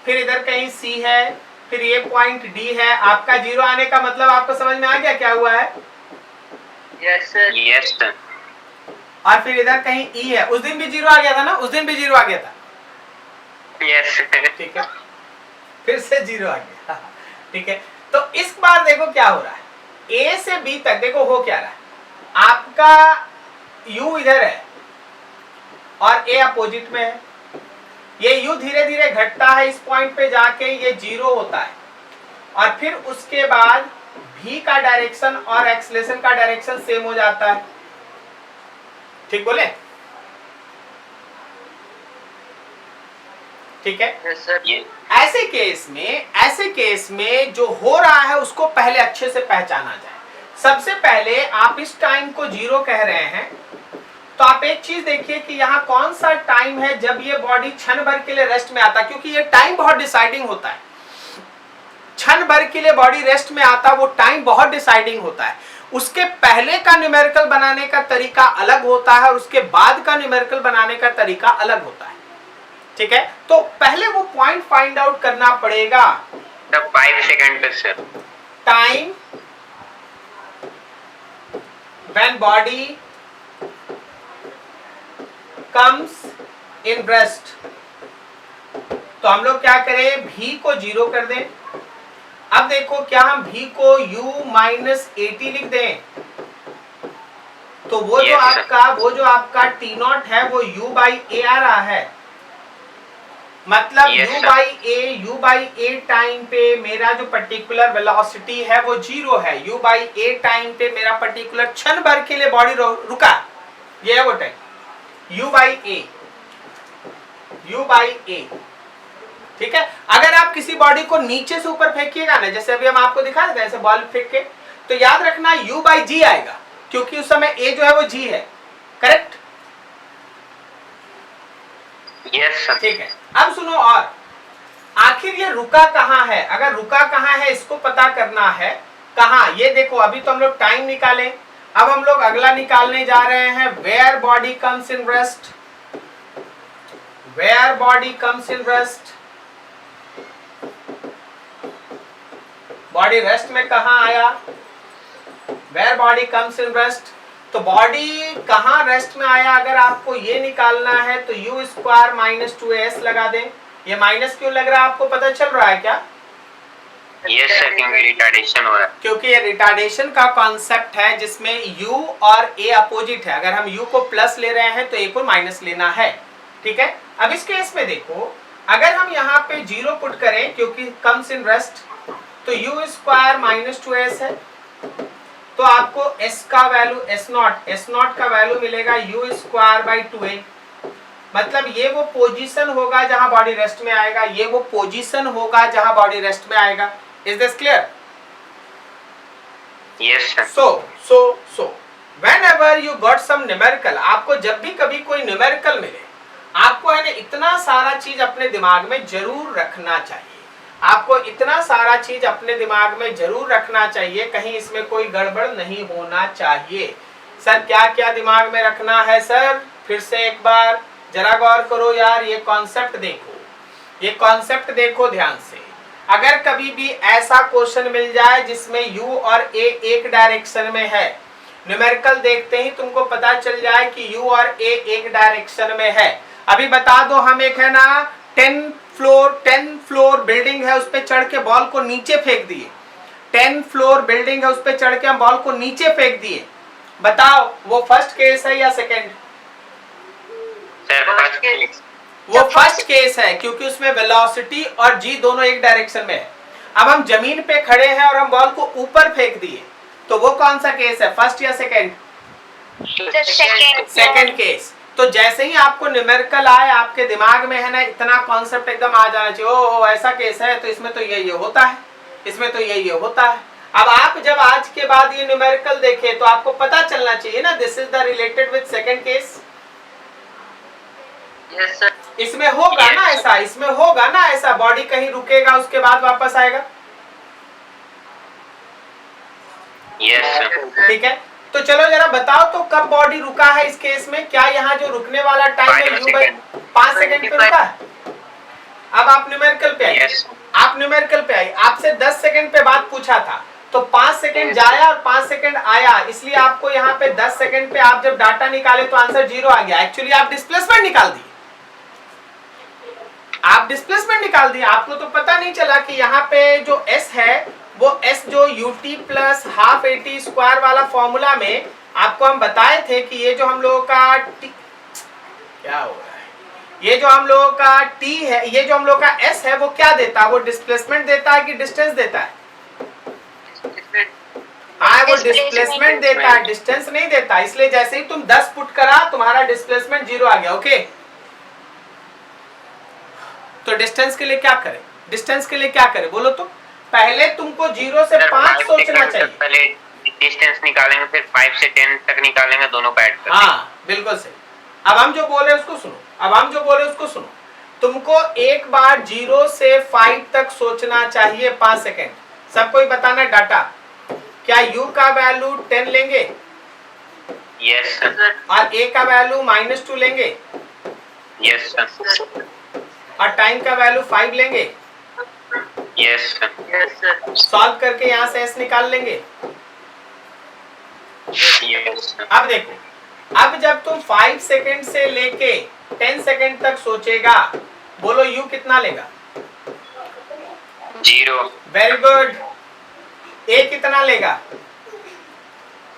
फिर इधर कहीं सी है, फिर ये पॉइंट डी है। आपका जीरो आने का मतलब आपको समझ में आ गया क्या हुआ है? Yes sir. Yes sir. और फिर इधर कहीं ई है। उस दिन भी जीरो आ गया था ना, उस दिन भी जीरो आ गया था। Yes sir. ठीक है, फिर से जीरो आ गया। ठीक है, तो इस बार देखो क्या हो रहा है, ए से बी तक देखो हो क्या रहा है। आपका यू इधर है और ए अपोजिट में है। ये यू धीरे धीरे घटता है, इस पॉइंट पे जाके ये जीरो होता है और फिर उसके बाद भी का डायरेक्शन और एक्सेलरेशन का डायरेक्शन सेम हो जाता है। ठीक बोले? ठीक है। yes, sir. ऐसे केस में जो हो रहा है उसको पहले अच्छे से पहचाना जाए। सबसे पहले आप इस टाइम को जीरो कह रहे हैं, तो आप एक चीज देखिए कि यहाँ कौन सा टाइम है जब ये बॉडी क्षण भर के लिए रेस्ट में आता है, क्योंकि ये टाइम बहुत डिसाइडिंग होता है। क्षण भर के लिए बॉडी रेस्ट में आता, वो टाइम बहुत डिसाइडिंग होता है। उसके पहले का न्यूमेरिकल बनाने का तरीका अलग होता है और उसके बाद का न्यूमेरिकल बनाने का तरीका अलग होता है। ठीक है, तो पहले वो पॉइंट फाइंड आउट करना पड़ेगा। 5 second sir. Time when body comes in rest. तो हम लोग क्या करें, भी को जीरो कर दें। अब देखो क्या हम भी को u माइनस 80 लिख दें, तो वो जो आपका टी नॉट है वो u बाई ए आ रहा है। मतलब u बाई ए टाइम पे मेरा जो पर्टिकुलर वेलोसिटी है वो जीरो है। u बाई ए टाइम पे मेरा पर्टिकुलर क्षण भर के लिए बॉडी रुका, ये है वो टाइम u बाई ए। ठीक है, अगर आप किसी बॉडी को नीचे से ऊपर फेंकिएगा ना, जैसे अभी हम आपको दिखा देते हैं ऐसे बॉल फेंक के, तो याद रखना u बाई जी आएगा, क्योंकि उस समय a जो है वो g है। करेक्ट? Yes sir. ठीक है, अब सुनो, और आखिर ये रुका कहाँ है? अगर रुका कहाँ है इसको पता करना है। कहाँ, ये देखो, अभी तो हम लोग टाइम निकाले, अब हम लोग अगला निकालने जा रहे हैं, where body comes in rest. Where body comes in rest, body rest में कहाँ आया? Where body comes in rest, तो बॉडी कहाँ रेस्ट में आया? अगर आपको ये निकालना है तो u स्क्वायर माइनस 2s लगा दें। ये माइनस क्यों लग रहा है, आपको पता चल रहा है क्या? यस सर, क्योंकि रिटार्डेशन हो रहा है। क्योंकि ये रिटार्डेशन का कॉन्सेप्ट है जिसमें u और a अपोजिट है। अगर हम u को प्लस ले रहे हैं तो a को माइनस लेना है। ठीक है, अब इस केस में देखो, अगर हम यहाँ पे जीरो पुट करें क्योंकि कम्स इन रेस्ट, तो u स्क्वायर माइनस 2s है, तो आपको s का वैल्यू s नॉट का वैल्यू मिलेगा u स्क्वायर बाई 2a। मतलब ये वो पोजीशन होगा जहां बॉडी रेस्ट में आएगा, ये वो पोजीशन होगा जहां बॉडी रेस्ट में आएगा। Is this clear? Yes sir. So whenever you got some numerical, आपको जब भी कभी कोई न्यूमेरिकल मिले, आपको है ना इतना सारा चीज अपने दिमाग में जरूर रखना चाहिए। आपको इतना सारा चीज अपने दिमाग में जरूर रखना चाहिए, कहीं इसमें कोई गड़बड़ नहीं होना चाहिए। सर क्या क्या दिमाग में रखना है सर? फिर से एक बार जरा गौर करो यार, ये कॉन्सेप्ट देखो, ये कॉन्सेप्ट देखो ध्यान से। अगर कभी भी ऐसा क्वेश्चन मिल जाए जिसमें u और a एक डायरेक्शन में है, न्यूमेरिकल देखते ही तुमको पता चल जाए कि u और a एक डायरेक्शन में है। अभी बता दो, हम एक है ना 10 फ्लोर बिल्डिंग है, उस पे चढ़ के बॉल को नीचे फेंक दिए, 10 फ्लोर बिल्डिंग है, उस पे चढ़ के हम बॉल को नीचे फेंक दिए, बताओ वो फर्स्ट केस है या सेकंड? Sir first case. वो फर्स्ट केस है, क्योंकि उसमें वेलोसिटी और जी दोनों एक डायरेक्शन में है। अब हम जमीन पे खड़े हैं और हम बॉल को ऊपर फेंक दिए, तो वो कौन सा केस है, फर्स्ट या सेकंड? Second case. तो जैसे ही आपको न्यूमेरिकल आए, आपके दिमाग में है ना इतना कॉन्सेप्ट एकदम आ जाना चाहिए, ओह ऐसा केस है तो इसमें तो ये होता है, इसमें तो ये होता है। अब आप जब आज के बाद ये न्यूमेरिकल देखें तो आपको पता चलना चाहिए ना, this is the related with second case. Yes sir. इसमें होगा ना ऐसा, इसमें होगा ना ऐसा, बॉडी कहीं रुकेगा उसके बाद वापस आएगा। Yes sir. ठीक है, तो चलो जरा बताओ तो कब बॉडी रुका है इस केस में? क्या यहाँ जो रुकने वाला टाइम है u बाई 5 सेकंड पे रुका है? अब आप न्यूमेरिकल पे आइए, आप न्यूमेरिकल पे आइए। आपसे 10 सेकंड पे बात पूछा था, तो 5 सेकंड जाया और 5 सेकंड आया, इसलिए आपको यहाँ पे 10 सेकंड पे आप जब डाटा निकाले तो आंसर 0 आ गया। एक्चुअली आप डिस्प्लेसमेंट निकाल दिए, आप डिस्प्लेसमेंट निकाल दिए, आपको तो पता नहीं चला कि यहाँ पे जो s है वो s जो ut plus half at square वाला फॉर्मूला में आपको हम बताए थे कि ये जो हम लोगों का क्या हो रहा है, ये जो हम लोगों का t है, ये जो हम लोगों का s है वो क्या देता है, वो डिस्प्लेसमेंट देता है कि डिस्टेंस देता है? हाँ वो डिस्प्लेसमेंट देता है, डिस्टेंस नहीं देता। इसलिए जैसे ही तुम 10 पुट करा तुम्हारा डिस्प्लेसमेंट 0 आ गया। ओके, तो डिस्टेंस के लिए क्या करें, डिस्टेंस के लिए क्या करें बोलो तो? पहले तुमको 0 से 5 सोचना चाहिए। पहले डिस्टेंस निकालेंगे, फिर 5 से 10 तक निकालेंगे, दोनों का ऐड करेंगे। हाँ बिल्कुल सही। अब हम जो बोले उसको सुनो, अब हम जो बोले उसको सुनो। तुमको एक बार 0 से 5 तक सोचना चाहिए 5 सेकेंड। सब कोई बताना डाटा, क्या u का वैल्यू 10 लेंगे? Yes sir. और a का वैल्यू -2 लेंगे? Yes sir. और टाइम का वैल्यू 5 लेंगे? Yes sir. Yes sir. Solve करके यहाँ से s निकाल लेंगे। Yes sir. अब देखो, अब जब तुम 5 सेकेंड से लेके 10 सेकेंड तक सोचेगा, बोलो u कितना लेगा? 0। Very good. a कितना लेगा?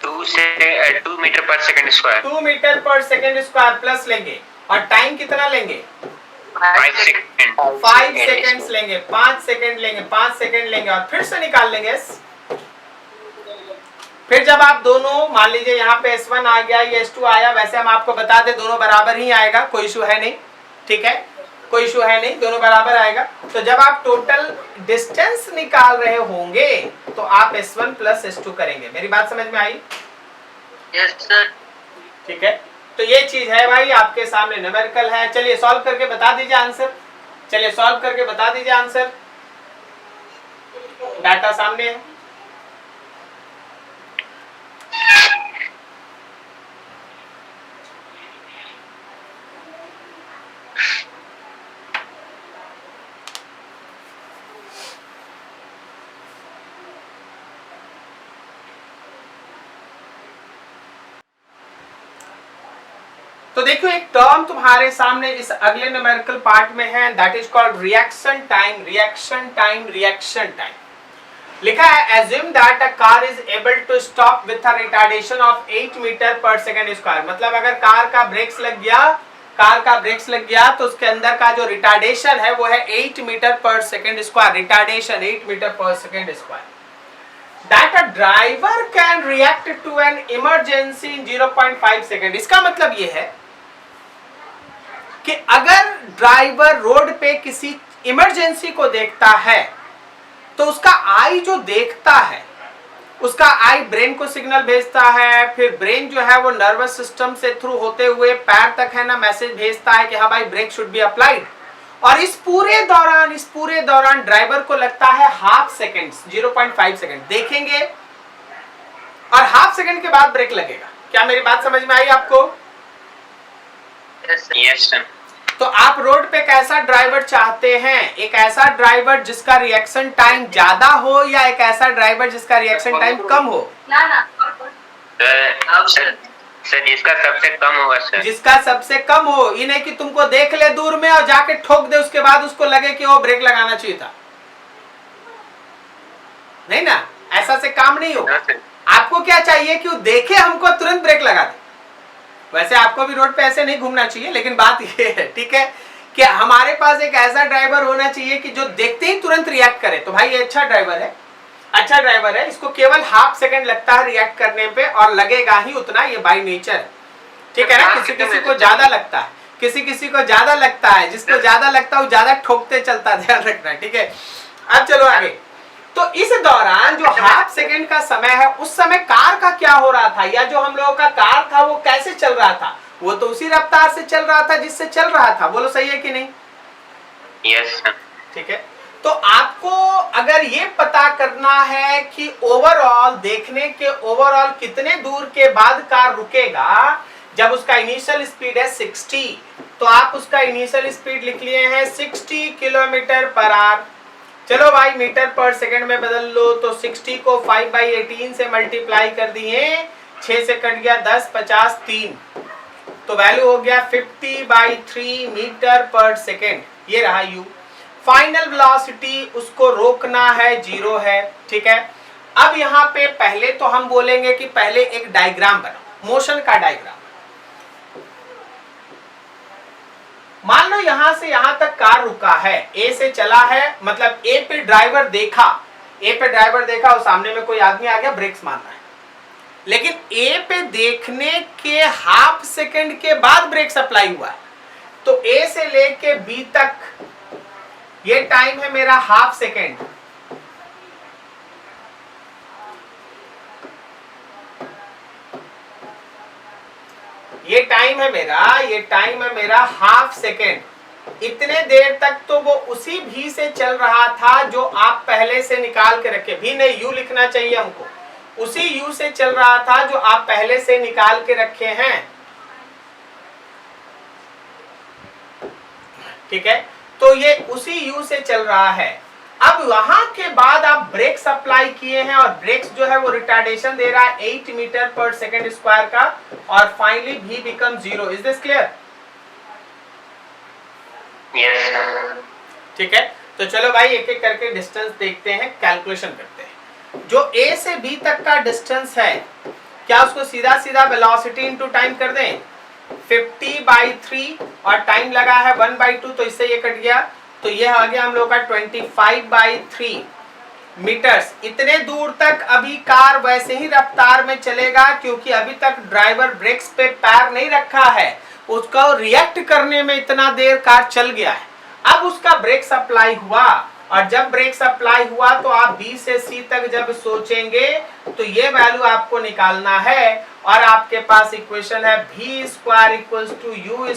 2 मीटर पर second square. 2 metre per second square plus लेंगे। और टाइम कितना लेंगे? 5 सेकंड। 5 सेकेंड्स लेंगे, 5 सेकेंड लेंगे, 5 सेकेंड लेंगे और फिर से निकाल लेंगे s। फिर जब आप दोनों मान लीजिए यहाँ पे s1 आ गया, ये s2 आया, वैसे हम आपको बता दें दोनों बराबर ही आएगा, कोई इशू है नहीं। ठीक है, कोई इशू है नहीं, दोनों बराबर आएगा। तो जब आप टोटल डिस्टेंस निकाल रहे होंगे तो आप s1 प्लस s2 करेंगे। मेरी बात समझ में आई? Yes sir. ठीक है, तो ये चीज है भाई, आपके सामने न्यूमेरिकल है। चलिए सॉल्व करके बता दीजिए आंसर, चलिए सॉल्व करके बता दीजिए आंसर। डाटा सामने है। तो देखो एक टर्म तुम्हारे सामने इस अगले न्यूमेरिकल पार्ट में है, that is called reaction time. Reaction time, reaction time लिखा है, assume that a car is able to stop with a retardation of 8 metre पर सेकंड स्क्वायर। मतलब अगर कार का ब्रेक्स लग गया, कार का ब्रेक्स लग गया तो उसके अंदर का जो रिटार्डेशन है वो है 8 मीटर पर सेकंड स्क्वायर। रिटार्डेशन 8 मीटर पर second square. That a driver can react to an emergency in 0.5 second. इसका मतलब ये है कि अगर ड्राइवर रोड पे किसी इमरजेंसी को देखता है तो उसका आई जो देखता है, उसका आई ब्रेन को सिग्नल भेजता है, फिर ब्रेन जो है वो नर्वस सिस्टम से थ्रू होते हुए पैर तक है ना मैसेज भेजता है कि हाँ भाई ब्रेक शुड बी अप्लाइड। और इस पूरे दौरान ड्राइवर को लगता है हाफ सेकेंड, 0.5 सेकेंड देखेंगे और हाफ सेकेंड के बाद ब्रेक लगेगा। क्या मेरी बात समझ में आई आपको? Yes sir. तो आप रोड पे कैसा ड्राइवर चाहते हैं? एक ऐसा ड्राइवर जिसका रिएक्शन टाइम ज्यादा हो या एक ऐसा ड्राइवर जिसका रिएक्शन टाइम कम हो? सर जिसका सबसे कम होगा सर। जिसका सबसे कम हो। ये नहीं कि तुमको देख ले दूर में और जाके ठोक दे, उसके बाद उसको लगे कि वो ब्रेक लगाना चाहिए था, नहीं ना, ऐसा से काम नहीं होगा। हाँ सर। आपको क्या चाहिए कि वो देखे हमको तुरंत ब्रेक लगा दे। वैसे आपको भी रोड पे ऐसे नहीं घूमना चाहिए, लेकिन बात ये है, ठीक है, कि हमारे पास एक ऐसा ड्राइवर होना चाहिए कि जो देखते ही तुरंत रिएक्ट करे। तो भाई ये अच्छा ड्राइवर है, अच्छा ड्राइवर है, इसको केवल हाफ सेकंड लगता है रिएक्ट करने पे, और लगेगा ही उतना, ये बाय नेचर है, ठीक है ना। किसी किसी को ज्यादा लगता है, किसी किसी को ज्यादा लगता है, जिसको ज्यादा लगता है वो ज्यादा ठोकते चलता है, ध्यान रखना, ठीक है। अब चलो आगे। तो इस दौरान जो हाफ सेकंड का समय है, उस समय कार का क्या हो रहा था, या जो हम लोगों का कार था वो कैसे चल रहा था? वो तो उसी रफ्तार से चल रहा था जिससे चल रहा था। बोलो सही है कि नहीं? Yes sir. ठीक है। तो आपको अगर ये पता करना है कि ओवरऑल देखने के ओवरऑल कितने दूर के बाद कार रुकेगा, जब उसका इनिशियल स्पीड है 60, तो आप उसका इनिशियल स्पीड लिख लिए हैं 60 किलोमीटर पर आवर। चलो भाई मीटर पर सेकंड में बदल लो, तो 60 को 5/18 से मल्टीप्लाई कर दिए, 6 से कट गया 10, 50, 3, तो वैल्यू हो गया 50/3 मीटर पर सेकेंड। ये रहा यू। फाइनल वेलोसिटी उसको रोकना है, 0 है, ठीक है। अब यहाँ पे पहले तो हम बोलेंगे कि पहले एक डायग्राम बनाओ, मोशन का डायग्राम। मान लो यहां से यहां तक कार रुका है, ए से चला है, मतलब ए पे ड्राइवर देखा, ए पे ड्राइवर देखा और सामने में कोई आदमी आ गया, ब्रेक्स मारना है, लेकिन ए पे देखने के हाफ सेकंड के बाद ब्रेक अप्लाई हुआ है। तो ए से लेके बी तक ये टाइम है मेरा हाफ सेकंड, ये टाइम है मेरा हाफ सेकेंड। इतने देर तक तो वो उसी भी से चल रहा था जो आप पहले से निकाल के रखे, भी नहीं यू लिखना चाहिए हमको, उसी यू से चल रहा था जो आप पहले से निकाल के रखे हैं, ठीक है। तो ये उसी यू से चल रहा है। अब वहां के बाद आप ब्रेक्स अप्लाई किए हैं, और ब्रेक्स जो है वो रिटार्डेशन दे रहा है 8 मीटर पर सेकेंड स्क्वायर का, और फाइनली भी become 0। Is this clear? Yes. ठीक है। तो चलो भाई एक एक करके डिस्टेंस देखते हैं, कैलकुलेशन करते हैं। जो ए से बी तक का डिस्टेंस है, क्या उसको सीधा सीधा वेलोसिटी इनटू टाइम कर दें? 50/3, और टाइम लगा है 1/2, तो इससे ये कट गया, तो ये आ गया हम लोग का 25/3 मीटर्स। इतने दूर तक अभी कार वैसे ही रफ्तार में चलेगा, क्योंकि अभी तक ड्राइवर ब्रेक्स पे पैर नहीं रखा है, उसको रिएक्ट करने में इतना देर कार चल गया है। अब उसका ब्रेक्स अप्लाई हुआ, और जब ब्रेक्स अप्लाई हुआ तो आप बी से सी तक जब सोचेंगे तो ये वैल्यू आपको निकालना है, और आपके पास इक्वेशन है v² = u²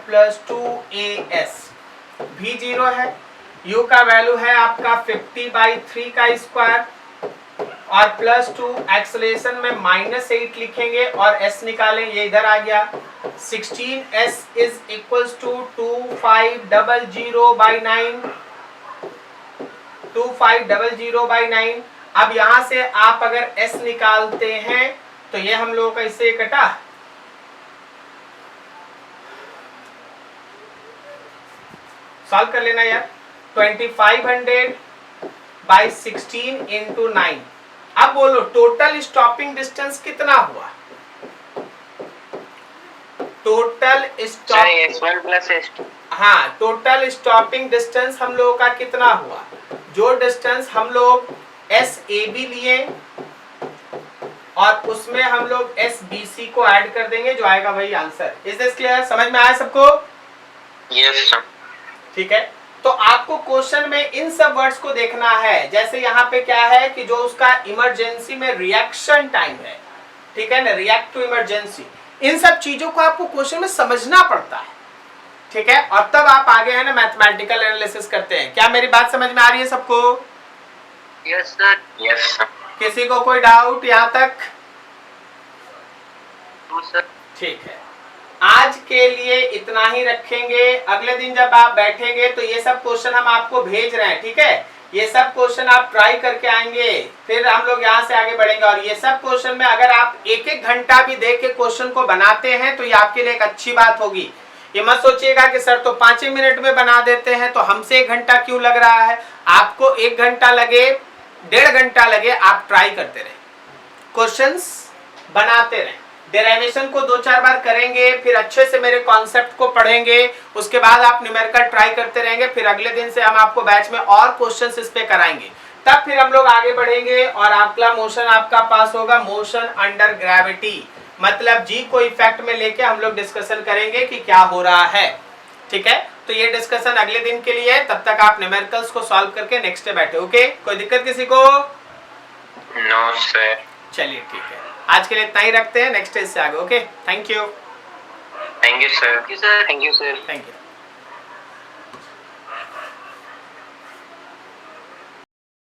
+ 2as। v 0 है, u का वैल्यू है आपका 50/3 का स्क्वायर, और +2 एक्सेलरेशन में -8 लिखेंगे और s निकालें, ये इधर आ गया। 16s = 2500/9, 2500/9। अब यहां से आप अगर s निकालते हैं तो ये हम लोगों का इससे कटा, सॉल्व कर लेना यार। 2500/16 × 9। अब बोलो टोटल स्टॉपिंग डिस्टेंस कितना हुआ? टोटल स्टॉप, हाँ, टोटल स्टॉपिंग डिस्टेंस हम लोगों का कितना हुआ? जो डिस्टेंस हम लोग SAB लिए, और उसमें हम लोग SBC को ऐड कर देंगे, जो आएगा वही आंसर। Is this clear? समझ में आया सबको? Yes sir. ठीक है। तो आपको क्वेश्चन में इन सब वर्ड्स को देखना है। जैसे यहाँ पे क्या है कि जो उसका इमरजेंसी में रिएक्शन टाइम है, ठीक है ना, रिएक्ट टू इमरजेंसी, इन सब चीजों को आपको क्वेश्चन में समझना पड़ता है, ठीक है। और तब आप आगे है ना मैथमेटिकल एनालिसिस करते हैं। क्या मेरी बात समझ में आ रही है सबको? Yes sir. Yes sir. किसी को कोई डाउट यहाँ तक? ठीक है, आज के लिए इतना ही रखेंगे। अगले दिन जब आप बैठेंगे तो ये सब क्वेश्चन हम आपको भेज रहे हैं, ठीक है। ये सब क्वेश्चन आप ट्राई करके आएंगे, फिर हम लोग यहाँ से आगे बढ़ेंगे। और ये सब क्वेश्चन में अगर आप एक एक घंटा भी देख के क्वेश्चन को बनाते हैं तो ये आपके लिए एक अच्छी बात होगी। ये मत सोचिएगा कि सर तो 5 मिनट में बना देते हैं, तो हमसे 1 घंटा क्यों लग रहा है। आपको 1 घंटा लगे 1.5 घंटा लगे, आप ट्राई करते रहे, क्वेश्चंस बनाते रहे, डेरिवेशन को 2-4 बार करेंगे, फिर अच्छे से मेरे कॉन्सेप्ट को पढ़ेंगे, उसके बाद आप न्यूमेरिकल ट्राई करते रहेंगे, फिर अगले दिन से हम आपको बैच में और क्वेश्चंस इस पे कराएंगे, तब फिर हम लोग आगे बढ़ेंगे और अगला मोशन आपका पास होगा, मोशन अंडर ग्रेविटी, मतलब जी को इफेक्ट में लेके हम लोग डिस्कशन करेंगे कि क्या हो रहा है, ठीक है। तो ये डिस्कशन अगले दिन के लिए है, तब तक आप न्यूमेरिकल्स को सॉल्व करके नेक्स्ट डे बैठे, ओके। कोई दिक्कत किसी को? No sir. चलिए ठीक है, आज के लिए इतना ही रखते हैं, नेक्स्ट डे से आगे, okay. Thank you thank you sir. Thank you.